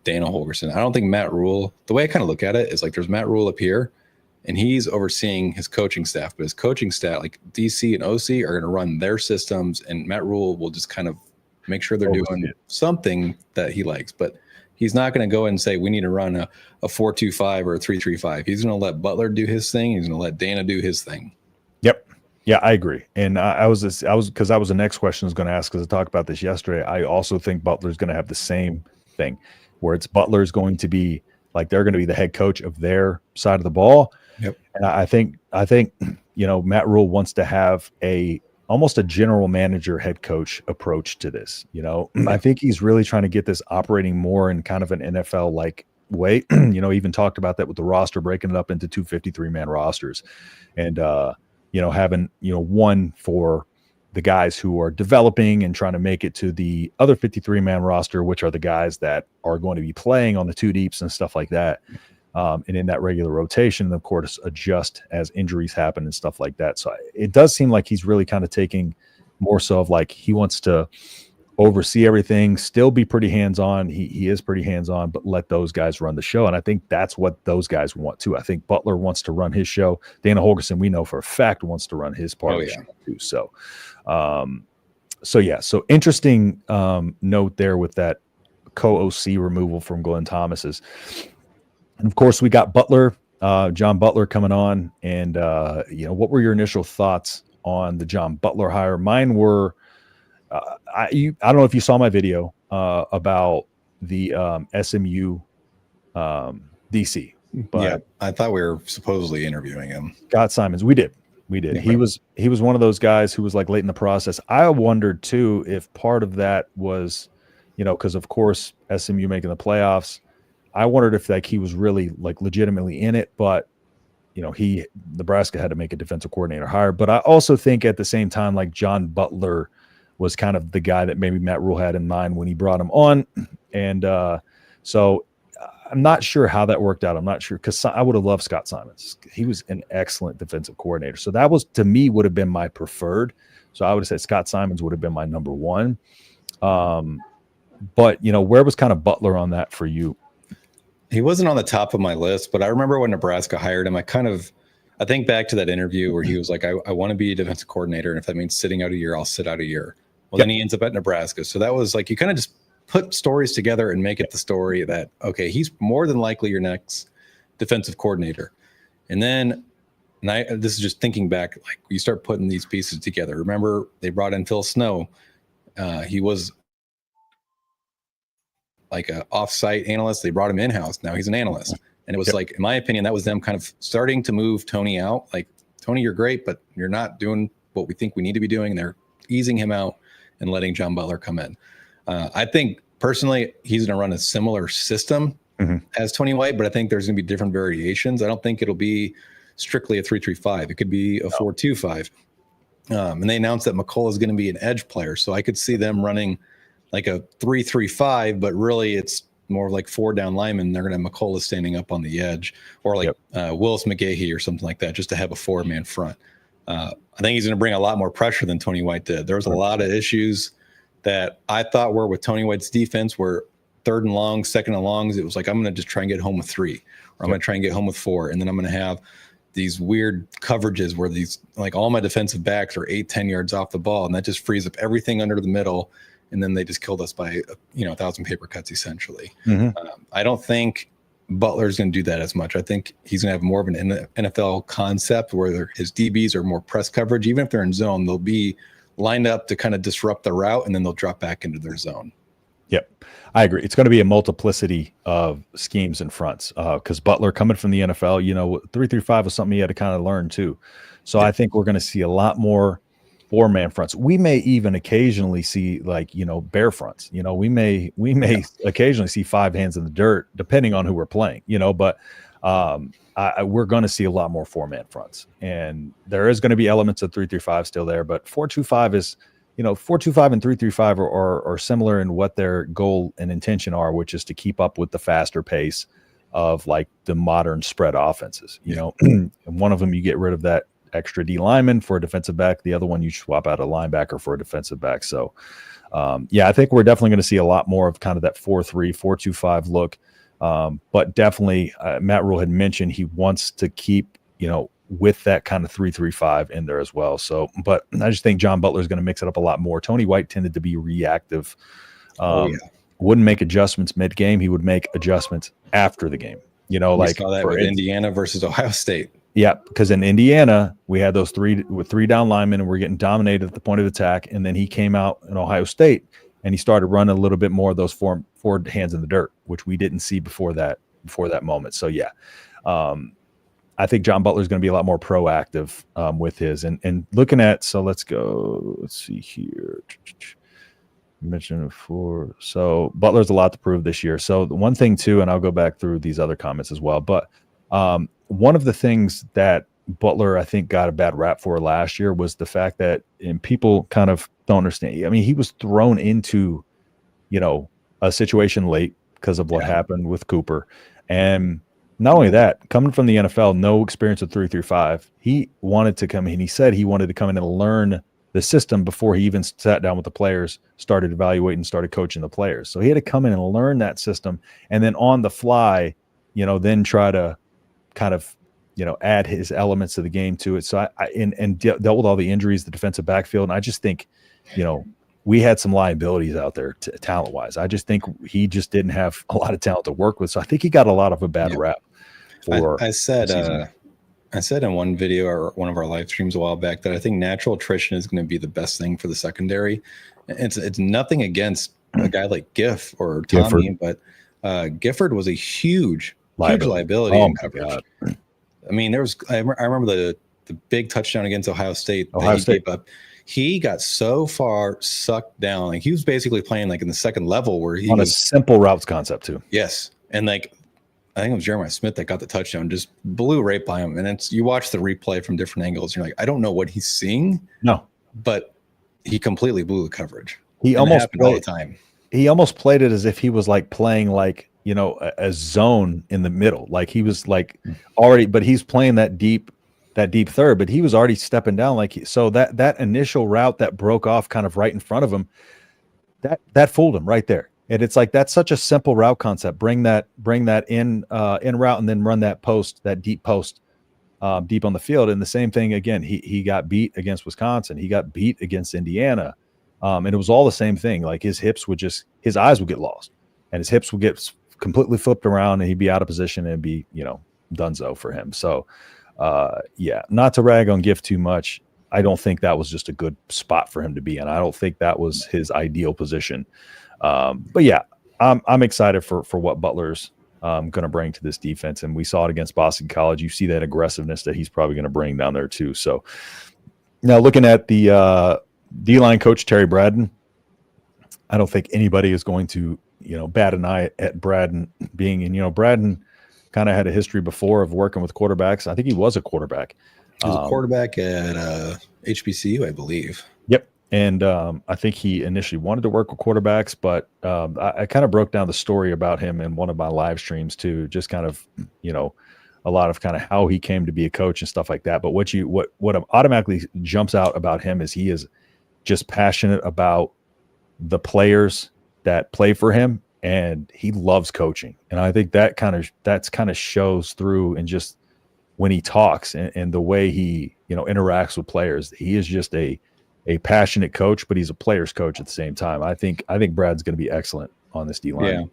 Dana Holgorsen. I don't think Matt Rule, the way I kind of look at it is like there's Matt Rule up here and he's overseeing his coaching staff, but his coaching staff, like DC and OC, are going to run their systems, and Matt Rule will just kind of make sure they're doing something that he likes. But he's not going to go and say, we need to run a 4-2-5 or a 3-3-5. He's going to let Butler do his thing. He's going to let Dana do his thing.
Yep. Yeah, I agree. And because that was the next question I was going to ask, because I talked about this yesterday. I also think Butler's going to have the same thing where it's Butler's going to be like, they're going to be the head coach of their side of the ball.
Yep.
And I think, Matt Rule wants to have almost a general manager head coach approach to this. I think he's really trying to get this operating more in kind of an NFL like way. Even talked about that with the roster, breaking it up into 2 53-man rosters and, having, one for the guys who are developing and trying to make it to the other 53-man roster, which are the guys that are going to be playing on the 2 deeps and stuff like that. And in that regular rotation, and of course, adjust as injuries happen and stuff like that. So it does seem like he's really kind of taking more so of like he wants to oversee everything, still be pretty hands-on. He is pretty hands-on, but let those guys run the show. And I think that's what those guys want too. I think Butler wants to run his show. Dana Holgorsen, we know for a fact, wants to run his part of the show too. So interesting note there with that co-OC removal from Glenn Thomas's. And of course, we got Butler, John Butler coming on. And, what were your initial thoughts on the John Butler hire? Mine were, I don't know if you saw my video about the SMU DC. But
yeah, I thought we were supposedly interviewing him.
Scott Simons. We did. Yeah. He was one of those guys who was like late in the process. I wondered, too, if part of that was, because, of course, SMU making the playoffs. I wondered if he was really like legitimately in it, but Nebraska had to make a defensive coordinator hire. But I also think at the same time, like John Butler was kind of the guy that maybe Matt Rule had in mind when he brought him on. And so I'm not sure how that worked out. I'm not sure, because I would have loved Scott Simons. He was an excellent defensive coordinator. So that was, to me, would have been my preferred. So I would have said Scott Simons would have been my number one. But, where was kind of Butler on that for you?
He wasn't on the top of my list, but I remember when Nebraska hired him, I think back to that interview where he was like, I want to be a defensive coordinator. And if that means sitting out a year, I'll sit out a year. Well, Then he ends up at Nebraska. So that was like, you kind of just put stories together and make it the story that, okay, he's more than likely your next defensive coordinator. And then, this is just thinking back, like you start putting these pieces together. Remember, they brought in Phil Snow. He was like an off-site analyst. They brought him in-house. Now he's an analyst. And it was like, in my opinion, that was them kind of starting to move Tony out. Like, Tony, you're great, but you're not doing what we think we need to be doing. And they're easing him out and letting John Butler come in. I think personally, he's going to run a similar system as Tony White, but I think there's going to be different variations. I don't think it'll be strictly a 3-3-5. It could be a 4-2-5. And they announced that McCullough is going to be an edge player. So I could see them running like a 3-3-5, but really it's more like 4 down linemen. They're going to have McCullough standing up on the edge, or like Willis McGahee or something like that, just to have a 4-man front. I think he's going to bring a lot more pressure than Tony White did. There was a lot of issues that I thought were with Tony White's defense, where 3rd and long, 2nd and longs, it was like, I'm going to just try and get home with 3, or I'm going to try and get home with 4. And then I'm going to have these weird coverages where like all my defensive backs are 8-10 yards off the ball. And that just frees up everything under the middle. And then they just killed us by, 1,000 paper cuts, essentially. I don't think Butler's going to do that as much. I think he's going to have more of an NFL concept where his DBs are more press coverage. Even if they're in zone, they'll be lined up to kind of disrupt the route, and then they'll drop back into their zone.
Yep, I agree. It's going to be a multiplicity of schemes and fronts because Butler coming from the NFL, 3-3-5 was something he had to kind of learn too. So I think we're going to see a lot more 4-man fronts. We may even occasionally see bear fronts. We may occasionally see 5 hands in the dirt, depending on who we're playing. But I we're going to see a lot more 4-man fronts, and there is going to be elements of 3-3-5 still there, but 4-2-5 is, 4-2-5 and 3-3-5 are similar in what their goal and intention are, which is to keep up with the faster pace of like the modern spread offenses. And one of them, you get rid of that extra D lineman for a defensive back. The other one, you swap out a linebacker for a defensive back. So, I think we're definitely going to see a lot more of kind of that 4-3, 4-2-5 look. But definitely, Matt Rule had mentioned he wants to keep, with that kind of 3-3-5 in there as well. So, but I just think John Butler is going to mix it up a lot more. Tony White tended to be reactive. Wouldn't make adjustments mid-game. He would make adjustments after the game.
We saw that with Indiana versus Ohio State.
Yeah, because in Indiana, we had those three down linemen, and we're getting dominated at the point of attack. And then he came out in Ohio State, and he started running a little bit more of those forward hands in the dirt, which we didn't see before that moment. So, I think John Butler is going to be a lot more proactive with his. And looking at – so let's go – let's see here. Mentioned before. So Butler's a lot to prove this year. So the one thing too, and I'll go back through these other comments as well, but one of the things that Butler, I think, got a bad rap for last year was the fact that, and people kind of don't understand. I mean, he was thrown into, a situation late because of what happened with Cooper. And not only that, coming from the NFL, no experience with 3-3-5, he wanted to come in. He said he wanted to come in and learn the system before he even sat down with the players, started evaluating, started coaching the players. So he had to come in and learn that system, and then on the fly, then try to kind of, add his elements of the game to it. So I dealt with all the injuries, the defensive backfield. And I just think, we had some liabilities out there talent wise. I just think he just didn't have a lot of talent to work with. So I think he got a lot of a bad rap.
I said in one video or one of our live streams a while back that I think natural attrition is going to be the best thing for the secondary. It's nothing against a guy like Giff or Tommy, but Gifford was a huge liability in coverage. God. I mean, I remember the big touchdown against Ohio State. Gave up. He got so far sucked down. Like he was basically playing like in the second level where he
on a simple routes concept too.
Yes. And like, I think it was Jeremiah Smith that got the touchdown, just blew right by him. And you watch the replay from different angles. You're like, I don't know what he's seeing.
No,
but he completely blew the coverage.
He almost
played all the time.
He almost played it as if he was like playing like, a zone in the middle. Like he was like already, but he's playing that deep third, but he was already stepping down. So that initial route that broke off kind of right in front of him, that fooled him right there. And it's like, that's such a simple route concept. Bring that in route and then run that deep post deep on the field. And the same thing again, he got beat against Wisconsin. He got beat against Indiana. And it was all the same thing. Like his eyes would get lost and his hips would get completely flipped around and he'd be out of position and be, donezo for him. So not to rag on Gift too much. I don't think that was just a good spot for him to be in. I don't think that was his ideal position. But yeah, I'm excited for what Butler's going to bring to this defense. And we saw it against Boston College. You see that aggressiveness that he's probably going to bring down there too. So now looking at the D-line coach, Terry Braden, I don't think anybody is going to, bat an eye at Braden being in, Braden kind of had a history before of working with quarterbacks. I think he was a quarterback.
He was a quarterback at HBCU, I believe.
Yep. And I think he initially wanted to work with quarterbacks, but I kind of broke down the story about him in one of my live streams too, just kind of, a lot of kind of how he came to be a coach and stuff like that. But what automatically jumps out about him is he is just passionate about the players that play for him, and he loves coaching. And I think that kind of shows through in just when he talks and the way he, interacts with players. He is just a passionate coach, but he's a player's coach at the same time. I think Brad's going to be excellent on this D-line.
Yeah.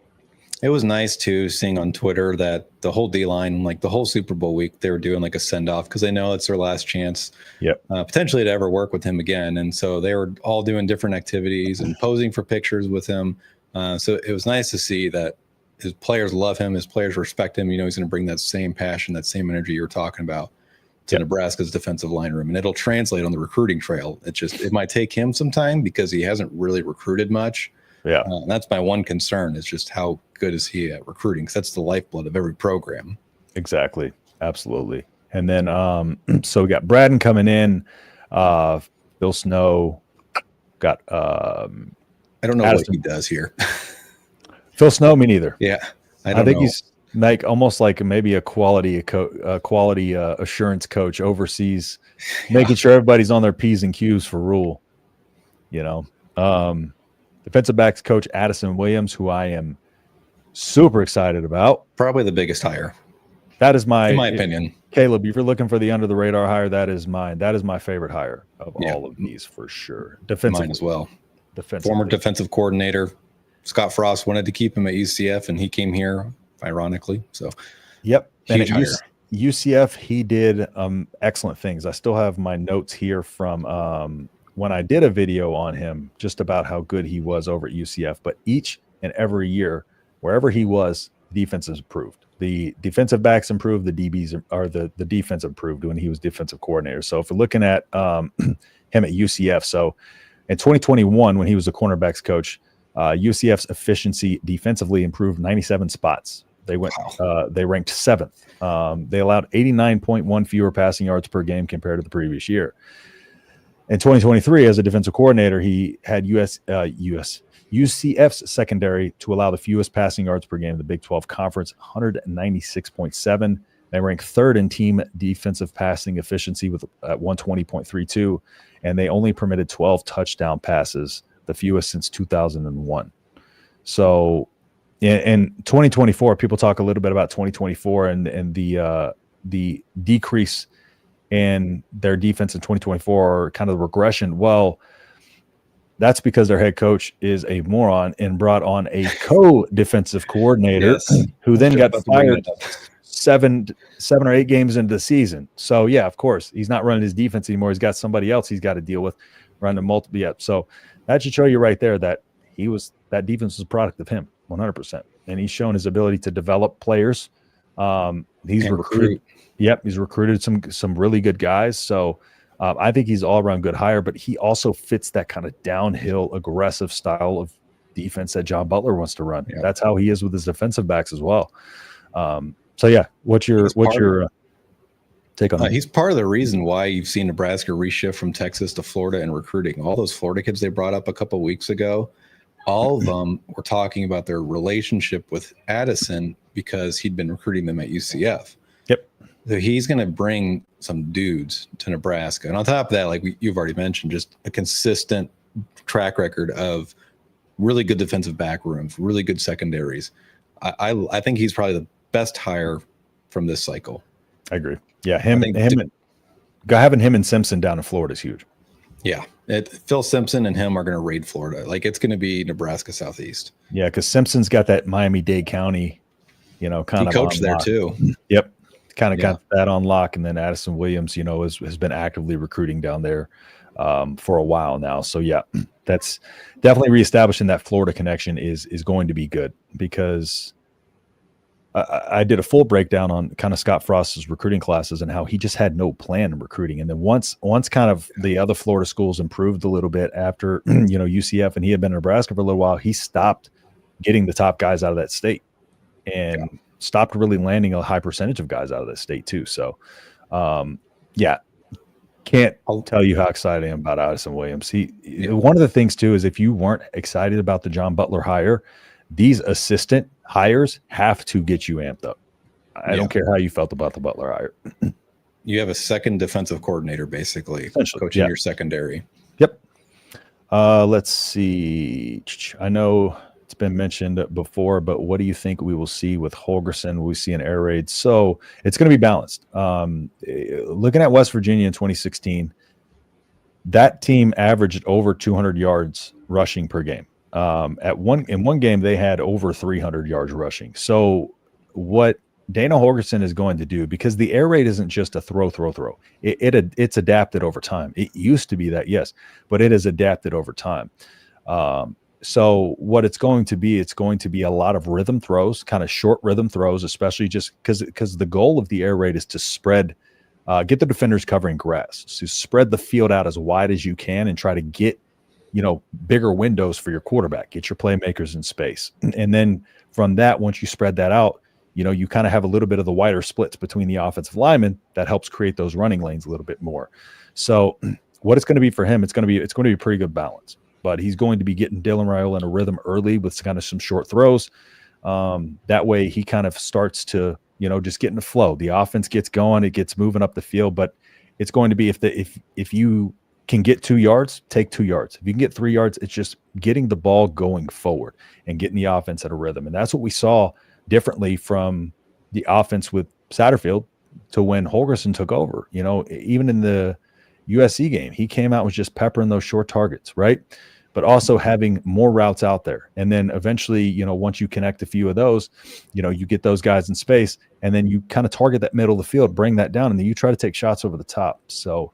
It was nice too seeing on Twitter that the whole D-line, like the whole Super Bowl week, they were doing like a send-off because they know it's their last chance potentially to ever work with him again. And so they were all doing different activities and posing for pictures with him. So it was nice to see that his players love him, his players respect him. He's going to bring that same passion, that same energy you're talking about to Nebraska's defensive line room. And it'll translate on the recruiting trail. It might take him some time because he hasn't really recruited much.
Yeah.
And that's my one concern is just how good is he at recruiting? Because that's the lifeblood of every program.
Exactly. Absolutely. And then so we got Braden coming in, Phil Snow, got
I don't know
Addison.
what he does here.
Phil Snow, me neither.
Yeah,
I think he's like almost like maybe a quality assurance coach, oversees making sure everybody's on their P's and Q's for rule. Defensive backs coach Addison Williams, who I am super excited about.
Probably the biggest hire.
That is
in my opinion.
Caleb, if you're looking for the under the radar hire, that is mine. That is my favorite hire of all of these for sure. Defensive,
mine as well. Former defensive coordinator Scott Frost wanted to keep him at UCF, and he came here, ironically. So,
yep. And at
hire.
UCF, he did excellent things. I still have my notes here from when I did a video on him, just about how good he was over at UCF. But each and every year, wherever he was, defense has improved. The defensive backs improved, the DBs are the defense improved when he was defensive coordinator. So if we're looking at him at UCF, so in 2021, when he was the cornerbacks coach, UCF's efficiency defensively improved 97 spots. They ranked 7th. They allowed 89.1 fewer passing yards per game compared to the previous year. In 2023, as a defensive coordinator, he had UCF's secondary to allow the fewest passing yards per game in the Big 12 Conference, 196.7. They ranked 3rd in team defensive passing efficiency at 120.32, and they only permitted 12 touchdown passes, the fewest since 2001. So in 2024, people talk a little bit about 2024 and the decrease in their defense in 2024, or kind of the regression. Well, that's because their head coach is a moron and brought on a co-defensive coordinator who then got fired 7 or 8 games into the season. So yeah, of course, he's not running his defense anymore. He's got somebody else he's got to deal with running multiple. Yeah, so that should show you right there that that defense was a product of him 100%, and he's shown his ability to develop players. He's recruited. Yep, he's recruited some really good guys. So I think he's all around good hire, but he also fits that kind of downhill aggressive style of defense that John Butler wants to run. Yeah. That's how he is with his defensive backs as well. So yeah, what's your take on that?
He's part of the reason why you've seen Nebraska reshift from Texas to Florida in recruiting. All those Florida kids they brought up a couple of weeks ago, all of them were talking about their relationship with Addison because he'd been recruiting them at UCF.
Yep.
So he's going to bring some dudes to Nebraska. And on top of that, like you've already mentioned, just a consistent track record of really good defensive back rooms, really good secondaries. I think he's probably the best hire from this cycle.
I agree. Yeah, having him and Simpson down in Florida is huge.
Yeah, Phil Simpson and him are going to raid Florida. Like it's going to be Nebraska Southeast.
Yeah, because Simpson's got that Miami-Dade County, kind of. He
coached there too.
Yep, kind of got that on lock. And then Addison Williams, has been actively recruiting down there for a while now. So yeah, that's definitely reestablishing that Florida connection is going to be good, because I did a full breakdown on kind of Scott Frost's recruiting classes and how he just had no plan in recruiting. And then once kind of the other Florida schools improved a little bit after, UCF, and he had been in Nebraska for a little while, he stopped getting the top guys out of that state and stopped really landing a high percentage of guys out of that state too. So, can't tell you how excited I am about Addison Williams. One of the things too is if you weren't excited about the John Butler hire, these assistant hires have to get you amped up. I don't care how you felt about the Butler hire.
You have a second defensive coordinator, basically, coaching your secondary.
Yep. Let's see. I know it's been mentioned before, but what do you think we will see with Holgorsen? Will we see an air raid? So it's going to be balanced. Looking at West Virginia in 2016, that team averaged over 200 yards rushing per game. In one game, they had over 300 yards rushing. So what Dana Holgorsen is going to do, because the air raid isn't just a throw. It's adapted over time. It used to be that, yes, but it is adapted over time. So what it's going to be a lot of rhythm throws, kind of short rhythm throws, especially just because the goal of the air raid is to spread, get the defenders covering grass. So spread the field out as wide as you can and try to get, bigger windows for your quarterback, get your playmakers in space. And then from that, once you spread that out, you kind of have a little bit of the wider splits between the offensive linemen that helps create those running lanes a little bit more. So what it's going to be for him, it's going to be a pretty good balance. But he's going to be getting Dylan Raiola in a rhythm early with kind of some short throws. That way he kind of starts to, just get in the flow. The offense gets going, it gets moving up the field, but it's going to be if you can get 2 yards, take 2 yards. If you can get 3 yards, it's just getting the ball going forward and getting the offense at a rhythm. And that's what we saw differently from the offense with Satterfield to when Holgorsen took over. Even in the USC game, he came out with just peppering those short targets, right? But also having more routes out there. And then eventually, once you connect a few of those, you get those guys in space, and then you kind of target that middle of the field, bring that down, and then you try to take shots over the top. So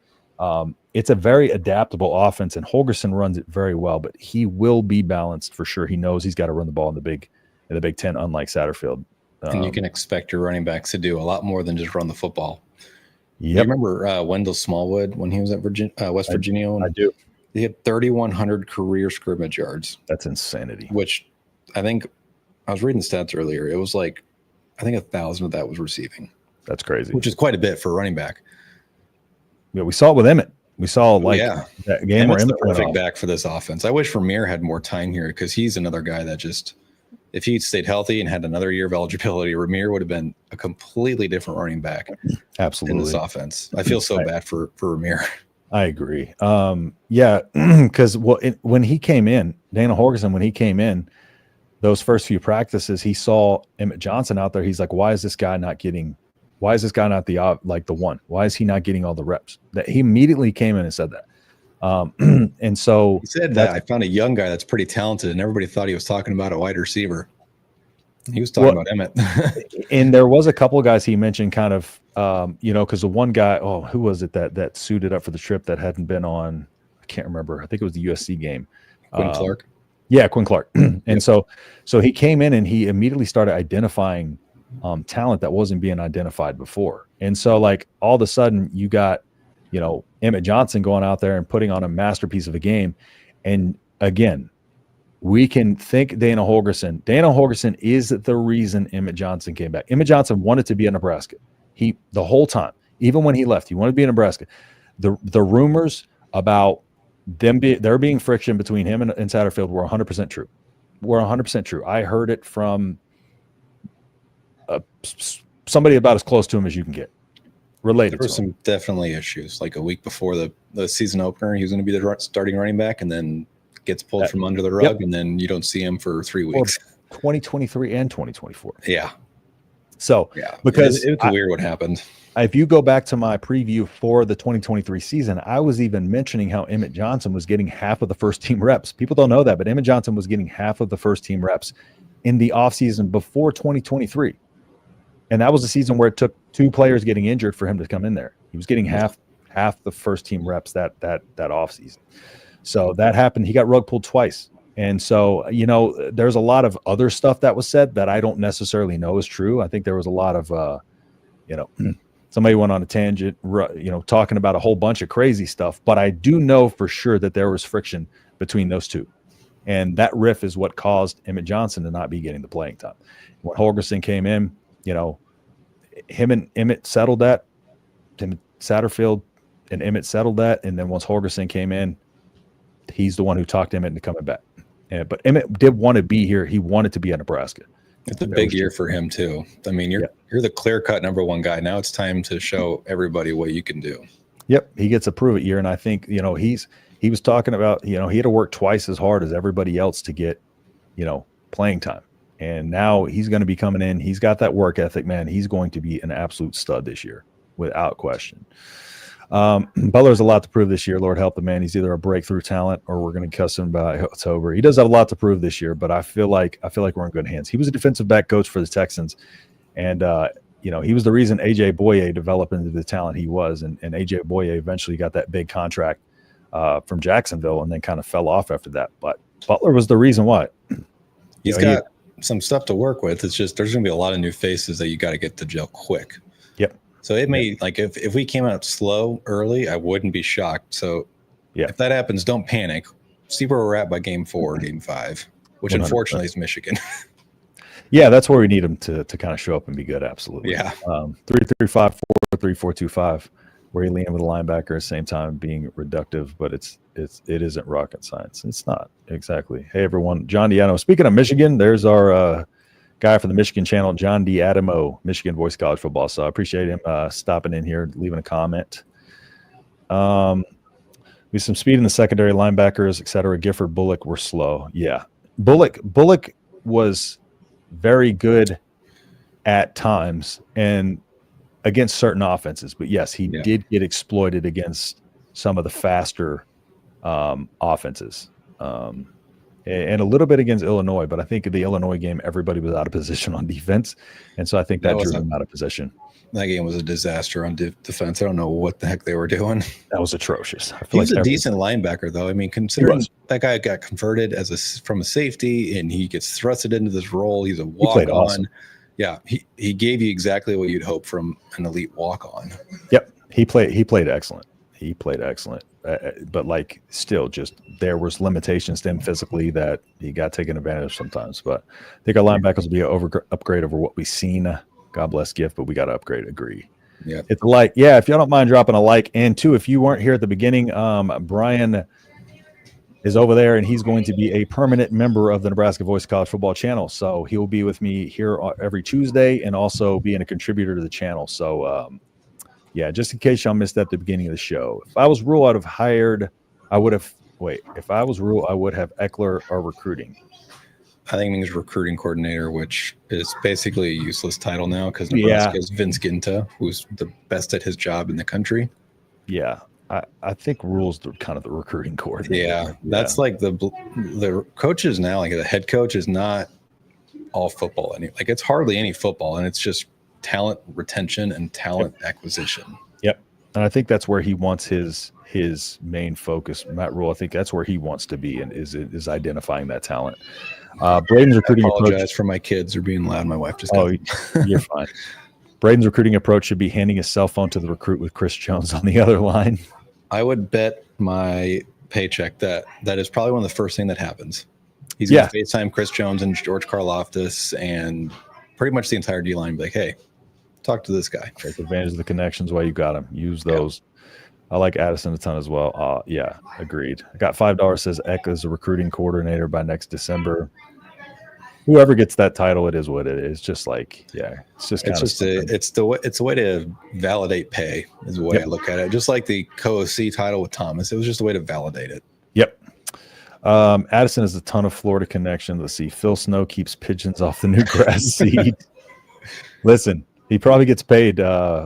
it's a very adaptable offense, and Holgorsen runs it very well, but he will be balanced for sure. He knows he's got to run the ball in the Big Ten, unlike Satterfield.
And you can expect your running backs to do a lot more than just run the football.
Yep.
You remember Wendell Smallwood when he was at West Virginia?
I do.
He had 3,100 career scrimmage yards.
That's insanity.
Which I think I was reading the stats earlier. It was like, I think 1,000 of that was receiving.
That's crazy.
Which is quite a bit for a running back.
Yeah, we saw it with Emmett. We saw that game where Emmett
the perfect back for this offense. I wish Vermeer had more time here because he's another guy that just, if he stayed healthy and had another year of eligibility, Vermeer would have been a completely different running back.
Absolutely.
In this offense. I feel so bad for Vermeer.
I agree. Because when he came in, Dana Holgorsen, when he came in, those first few practices, he saw Emmett Johnson out there. He's like, why is this guy not the one? Why is he not getting all the reps? That he immediately came in and said that. And so
he said that I found a young guy that's pretty talented, and everybody thought he was talking about a wide receiver. He was talking about Emmett.
And there was a couple of guys he mentioned kind of, because the one guy, who was it that suited up for the trip that hadn't been on? I can't remember. I think it was the USC game.
Quinn Clark.
Yeah, Quinn Clark. And so he came in and he immediately started identifying talent that wasn't being identified before. And so like all of a sudden you got, Emmett Johnson going out there and putting on a masterpiece of a game. And again, we can thank Dana Holgorsen. Dana Holgorsen is the reason Emmett Johnson came back. Emmett Johnson wanted to be at Nebraska. The whole time, even when he left, he wanted to be in Nebraska. The rumors about there being friction between him and Satterfield were 100% true. Were 100% true. I heard it from somebody about as close to him as you can get. Related.
There were some definitely issues. Like a week before the season opener, he was going to be the starting running back, and then gets pulled from under the rug, and then you don't see him for 3 weeks.
2023 and 2024.
Yeah.
So because
it's weird what happened.
If you go back to my preview for the 2023 season, I was even mentioning how Emmett Johnson was getting half of the first team reps. People don't know that, but Emmett Johnson was getting half of the first team reps in the offseason before 2023. And that was the season where it took 2 players getting injured for him to come in there. He was getting half the first team reps that offseason. So that happened. He got rug pulled twice. And so, there's a lot of other stuff that was said that I don't necessarily know is true. I think there was a lot of, somebody went on a tangent, talking about a whole bunch of crazy stuff. But I do know for sure that there was friction between those two. And that riff is what caused Emmett Johnson to not be getting the playing time. When Holgorsen came in, him and Emmett settled that. Tim Satterfield and Emmett settled that. And then once Holgorsen came in, he's the one who talked Emmett into coming back. But Emmett did want to be here. He wanted to be at Nebraska.
It's a big year for him too. I mean, you're the clear-cut number one guy. Now it's time to show everybody what you can do.
Yep, he gets a prove it year, and I think he was talking about he had to work twice as hard as everybody else to get playing time, and now he's going to be coming in. He's got that work ethic, man. He's going to be an absolute stud this year, without question. Butler has a lot to prove this year. Lord help the man. He's either a breakthrough talent or we're going to cuss him by October. He does have a lot to prove this year, but I feel like we're in good hands. He was a defensive back coach for the Texans, and he was the reason AJ Boye developed into the talent he was, and AJ Boye eventually got that big contract from Jacksonville and then kind of fell off after that. But Butler was the reason why.
He's got some stuff to work with. It's just there's going to be a lot of new faces that you got to get to gel quick.
Yep.
So it may if we came out slow early, I wouldn't be shocked. So if that happens, don't panic. See where we're at by game 4, game 5, which 100%. Unfortunately is Michigan.
Yeah, that's where we need him to kind of show up and be good. Absolutely.
Yeah.
3-3-5, 4-3-4-2-5, where you lean with a linebacker at the same time being reductive, but it isn't rocket science. It's not exactly. Hey everyone, John Diano. Speaking of Michigan, there's our guy for the Michigan channel, John Diadamo, Michigan Voice College Football. So I appreciate him stopping in here, leaving a comment. We some speed in the secondary, linebackers, etc. Gifford, Bullock were slow. Yeah, Bullock was very good at times and against certain offenses, but yes, he did get exploited against some of the faster offenses, and a little bit against Illinois. But I think in the Illinois game, everybody was out of position on defense, and so I think that drew them out of position.
That game was a disaster on defense. I don't know what the heck they were doing.
That was atrocious. I feel
he was a decent linebacker, though. I mean, considering that guy got converted from a safety and he gets thrusted into this role, he's a walk-on. Awesome. Yeah, he gave you exactly what you'd hope from an elite walk-on.
Yep, he played excellent. He played excellent, but like still, just there was limitations to him physically that he got taken advantage of sometimes. But I think our linebackers will be an upgrade over what we've seen. God bless Gift, but we got to upgrade. Agree.
Yeah,
it's a like. Yeah, if y'all don't mind dropping a like, and two, if you weren't here at the beginning, Brian is over there, and he's going to be a permanent member of the Nebraska Voice College Football channel. So he will be with me here every Tuesday, and also being a contributor to the channel. So yeah, just in case y'all missed that at the beginning of the show. If I was Rule, I'd have hired. If I was Rule, I would have Ekeler or recruiting.
I think it means recruiting coordinator, which is basically a useless title now because Nebraska is Vince Ginta, who's the best at his job in the country.
Yeah, I think Rule's kind of the recruiting coordinator.
Yeah, that's like the coaches now. Like the head coach is not all football. Like it's hardly any football, and it's just talent retention and talent acquisition.
Yep, and I think that's where he wants his main focus. Matt Rule, I think that's where he wants to be, and is identifying that talent. Braden's recruiting
approach for my kids are being loud. My wife just
you're fine. Braden's recruiting approach should be handing his cell phone to the recruit with Chris Jones on the other line.
I would bet my paycheck that is probably one of the first thing that happens. He's going to FaceTime Chris Jones and George Karlaftis and pretty much the entire D line. Be like, hey, talk to this guy.
Take advantage of the connections while you got him. Use those. I like Addison a ton as well. Yeah, agreed. I got $5 says Eck is a recruiting coordinator by next December. Whoever gets that title, it is what it is. Just like, it's a way to validate pay is the way I look at it. Just like the co-OC title with Thomas, it was just a way to validate it. Yep. Addison has a ton of Florida connections. Let's see. Phil Snow keeps pigeons off the new grass seed. Listen, he probably gets paid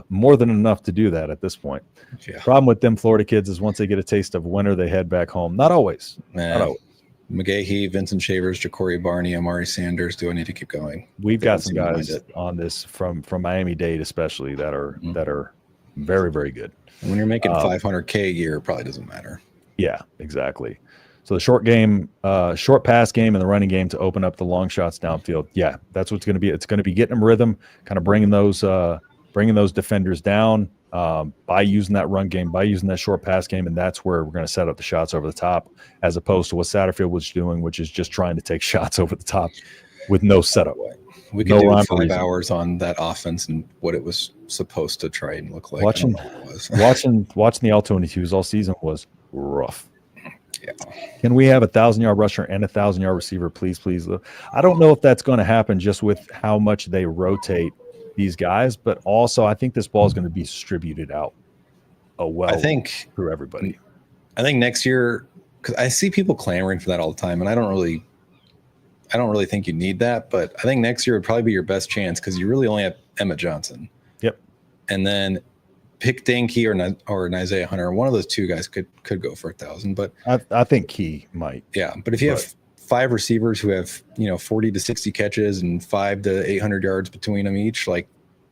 more than enough to do that at this point.
Yeah.
Problem with them Florida kids is once they get a taste of winter, they head back home. Not always.
Not always. McGahee, Vincent Shavers, Ja'Cory Barney, Amari Sanders. Do I need to keep going?
We've got some guys on this from Miami-Dade especially that are very, very good.
When you're making $500K a year, it probably doesn't matter.
Yeah, exactly. So the short pass game and the running game to open up the long shots downfield. Yeah, that's what's going to be. It's going to be getting them rhythm, kind of bringing those defenders down by using that run game, by using that short pass game, and that's where we're going to set up the shots over the top, as opposed to what Satterfield was doing, which is just trying to take shots over the top with no setup.
We could do 5 hours on that offense and what it was supposed to try and look like.
Watching the All-22s all season was rough.
Yeah.
Can we have 1,000-yard rusher and 1,000-yard receiver, please? I don't know if that's going to happen just with how much they rotate these guys, but also I think this ball is going to be distributed out through everybody.
I think next year, because I see people clamoring for that all the time, and I don't really think you need that, but I think next year would probably be your best chance because you really only have Emmett Johnson.
Yep.
And then pick Dane Key or Isaiah Hunter. One of those two guys could go for 1,000, but
I think Key might.
Yeah, but if you have 5 receivers who have 40 to 60 catches and 500 to 800 yards between them each, like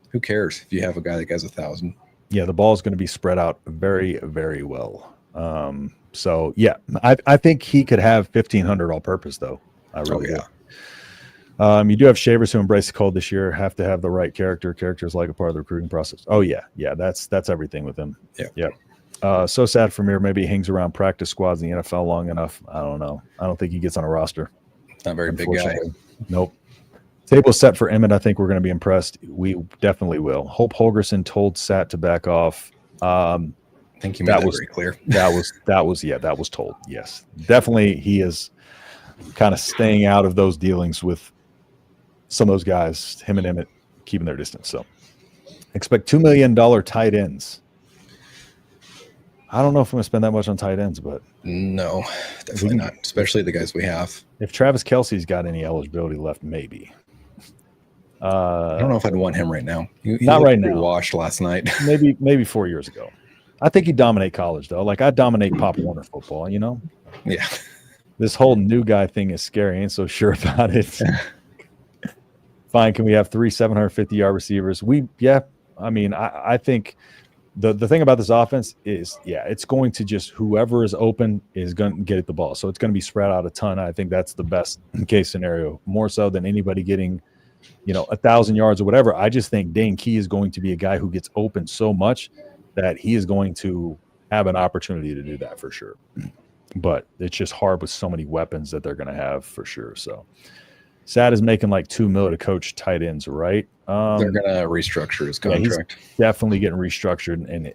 who cares if you have a guy that has 1,000?
Yeah, the ball is going to be spread out very, very well. So yeah, I think he could have 1,500 all purpose though. I really do. You do have Shavers who embrace the cold this year, have to have the right character. Character is like a part of the recruiting process. Oh yeah. That's everything with him. Yeah. So sad for Mir. Maybe he hangs around practice squads in the NFL long enough. I don't know. I don't think he gets on a roster.
Not very big guy.
Nope. Table set for Emmett. I think we're going to be impressed. We definitely will. Hope Holgerson told Sat to back off.
I think you made that very clear.
That was told. Yes, definitely. He is kind of staying out of those dealings with some of those guys. Him and Emmett keeping their distance. So expect $2 million tight ends. I don't know if I'm going to spend that much on tight ends, but
no, definitely not. Especially the guys we have.
If Travis Kelce's got any eligibility left, maybe.
I don't know if I'd want him right now. He
not right now.
Washed last night.
maybe 4 years ago. I think he'd dominate college though. Like I'd dominate Pop Warner football. You know.
Yeah.
This whole new guy thing is scary. I ain't so sure about it. Fine. Can we have 3 750-yard receivers? I mean, I think the thing about this offense is, it's going to just whoever is open is going to get the ball. So it's going to be spread out a ton. I think that's the best case scenario, more so than anybody getting, 1,000 yards or whatever. I just think Dane Key is going to be a guy who gets open so much that he is going to have an opportunity to do that for sure. But it's just hard with so many weapons that they're going to have for sure. So Sad is making like $2 million to coach tight ends, right?
They're going to restructure his contract.
He's definitely getting restructured, and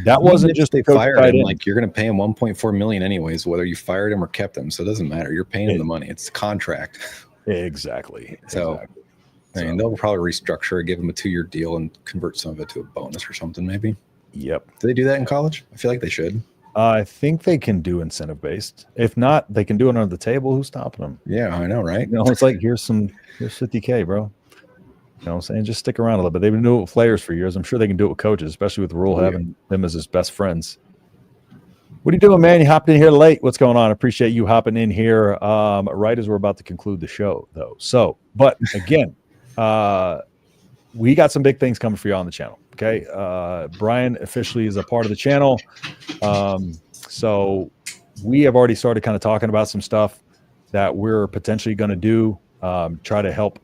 that wasn't just
they fired him. Like you're going to pay him $1.4 million anyways, whether you fired him or kept him. So it doesn't matter. You're paying him the money. It's a contract.
Exactly.
So I mean, they'll probably restructure, give him a 2-year deal, and convert some of it to a bonus or something. Maybe.
Yep.
Do they do that in college? I feel like they should.
I think they can do incentive based. If not, they can do it under the table. Who's stopping them?
Yeah, I know, right?
It's like here's $50K, bro. You know what I'm saying? Just stick around a little bit. They've been doing it with players for years. I'm sure they can do it with coaches, especially with Rule having them as his best friends. What are you doing, man? You hopped in here late. What's going on? I appreciate you hopping in here right as we're about to conclude the show, though. So, but again, we got some big things coming for you on the channel. Okay. Brian officially is a part of the channel. So we have already started kind of talking about some stuff that we're potentially going to do, try to help,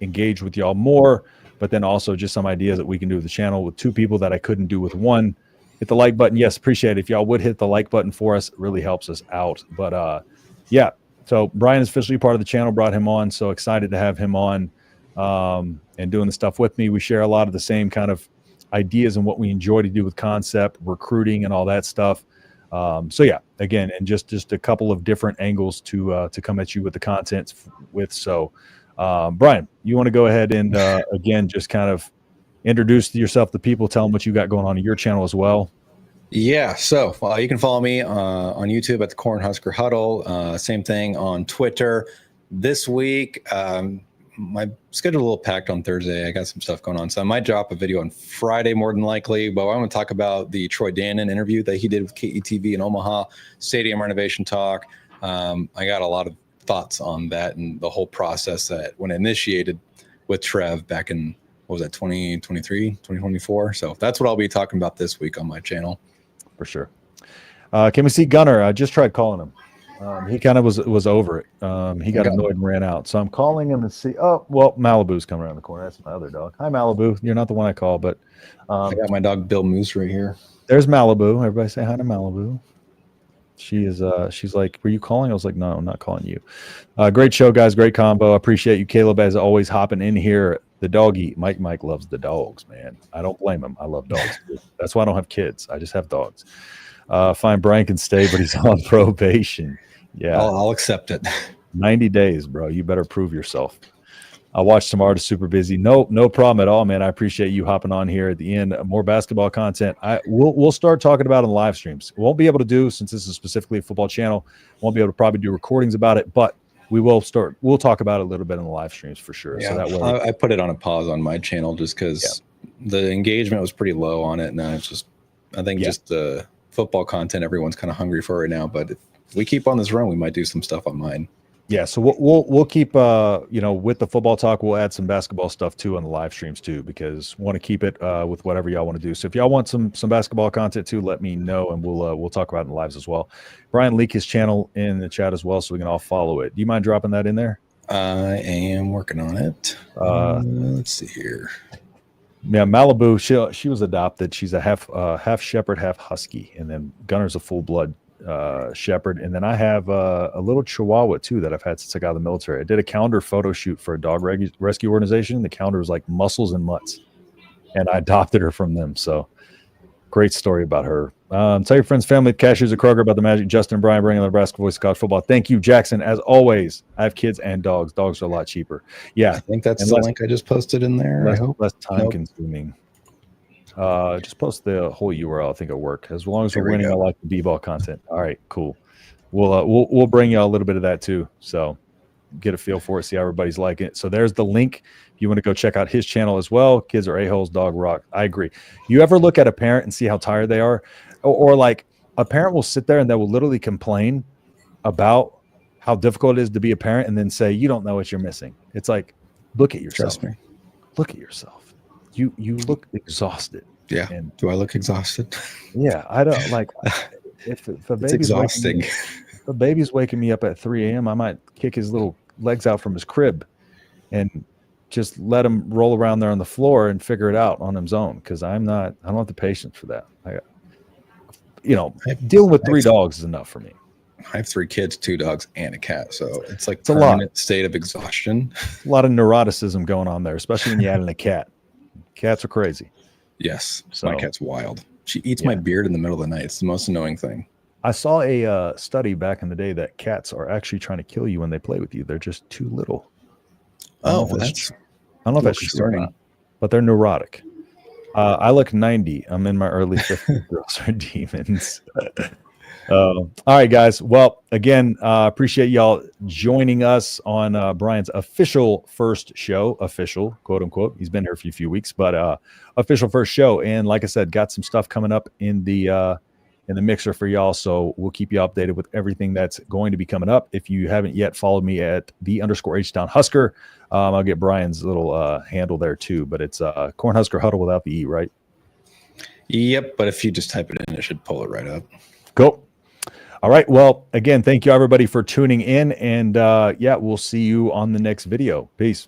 engage with y'all more, but then also just some ideas that we can do with the channel with 2 people that I couldn't do with 1. Hit the like button. Yes. Appreciate it. If y'all would hit the like button for us, it really helps us out. But so Brian is officially part of the channel, brought him on. So excited to have him on and doing the stuff with me. We share a lot of the same kind of ideas and what we enjoy to do with concept, recruiting, and all that stuff. Again, and just a couple of different angles to come at you with the content with. So, Brian, you want to go ahead and again, just kind of introduce yourself to people, tell them what you got going on in your channel as well.
Yeah. So you can follow me on YouTube at the Cornhusker Huddle. Same thing on Twitter. This week, my schedule a little packed on Thursday. I got some stuff going on. So I might drop a video on Friday more than likely, but I want to talk about the Troy Dannon interview that he did with KETV in Omaha, stadium renovation talk. I got a lot of thoughts on that and the whole process that when initiated with Trev back in, 2023, 2024. So that's what I'll be talking about this week on my channel.
For sure. Can we see Gunner? I just tried calling him. He kind of was over it. He got annoyed and ran out. So I'm calling him and see. Oh, well, Malibu's coming around the corner. That's my other dog. Hi, Malibu. You're not the one I call, but
I got my dog Bill Moose right here.
There's Malibu. Everybody say hi to Malibu. She is. She's like, "Were you calling?" I was like, "No, I'm not calling you." Great show, guys. Great combo. I appreciate you, Caleb, as always, hopping in here. The doggy, Mike loves the dogs, man. I don't blame him. I love dogs. That's why I don't have kids. I just have dogs. Fine, Brian can stay, but he's on probation. Yeah,
I'll accept it.
90 days, bro. You better prove yourself. I'll watch tomorrow. It's super busy. No problem at all, man. I appreciate you hopping on here at the end. More basketball content. We'll start talking about it in live streams. We won't be able to do, since this is specifically a football channel, won't be able to probably do recordings about it, but we'll talk about it a little bit in the live streams for sure.
Yeah,
so that way
I put it on a pause on my channel just because the engagement was pretty low on it. And it's just, I think just the football content everyone's kind of hungry for right now. But if we keep on this run, we might do some stuff on mine.
Yeah, so we'll keep with the football talk, we'll add some basketball stuff too on the live streams too, because want to keep it with whatever y'all want to do. So if y'all want some basketball content too, let me know and we'll talk about it in the lives as well. Brian, leak his channel in the chat as well so we can all follow it. Do you mind dropping that in there?
I am working on it. Let's see here.
Yeah, Malibu, she was adopted. She's a half shepherd, half husky, and then Gunner's a full blood shepherd, and then I have a little Chihuahua too that I've had since I got out of the military. I did a calendar photo shoot for a dog rescue organization. The calendar was like muscles and mutts, and I adopted her from them. So great story about her. Tell your friends, family, cashiers at Kroger about the magic. Justin and Brian bringing the Nebraska voice of college football. Thank you, Jackson. As always, I have kids and dogs. Dogs are a lot cheaper. Yeah,
I think that's the link I just posted in there. I hope
less time consuming. Just post the whole URL. I think it'll work. As long as we're winning, I like the b-ball content. All right, cool. We'll bring you a little bit of that too. So get a feel for it, see how everybody's liking it. So there's the link. If you want to go check out his channel as well. Kids are a-holes, dog rock. I agree. You ever look at a parent and see how tired they are? Or like a parent will sit there and they will literally complain about how difficult it is to be a parent and then say, you don't know what you're missing. It's like, look at yourself.
Trust me.
Look at yourself. You look exhausted.
Yeah. And do I look exhausted?
Yeah. I don't like if a baby's
exhausting.
If a baby's waking me up at 3 a.m., I might kick his little legs out from his crib and just let him roll around there on the floor and figure it out on his own. Cause I don't have the patience for that. Dealing with 3 dogs is enough for me.
I have 3 kids, 2 dogs, and a cat. So it's like
a lot.
State of exhaustion.
A lot of neuroticism going on there, especially when you add in a cat. Cats are crazy.
Yes. So, my cat's wild. She eats my beard in the middle of the night. It's the most annoying thing.
I saw a study back in the day that cats are actually trying to kill you when they play with you. They're just too little. I don't know if that's true or not, but they're neurotic. I look 90. I'm in my early 50s. Girls are demons. All right, guys. Well, again, appreciate y'all joining us on Brian's official first show, official, quote unquote. He's been here for a few weeks, but official first show. And like I said, got some stuff coming up in the mixer for y'all. So we'll keep you updated with everything that's going to be coming up. If you haven't yet followed me at _H-Town Husker, I'll get Brian's little handle there too, but it's Cornhusker Huddle without the E, right?
Yep. But if you just type it in, it should pull it right up.
Cool. All right. Well, again, thank you everybody for tuning in, and we'll see you on the next video. Peace.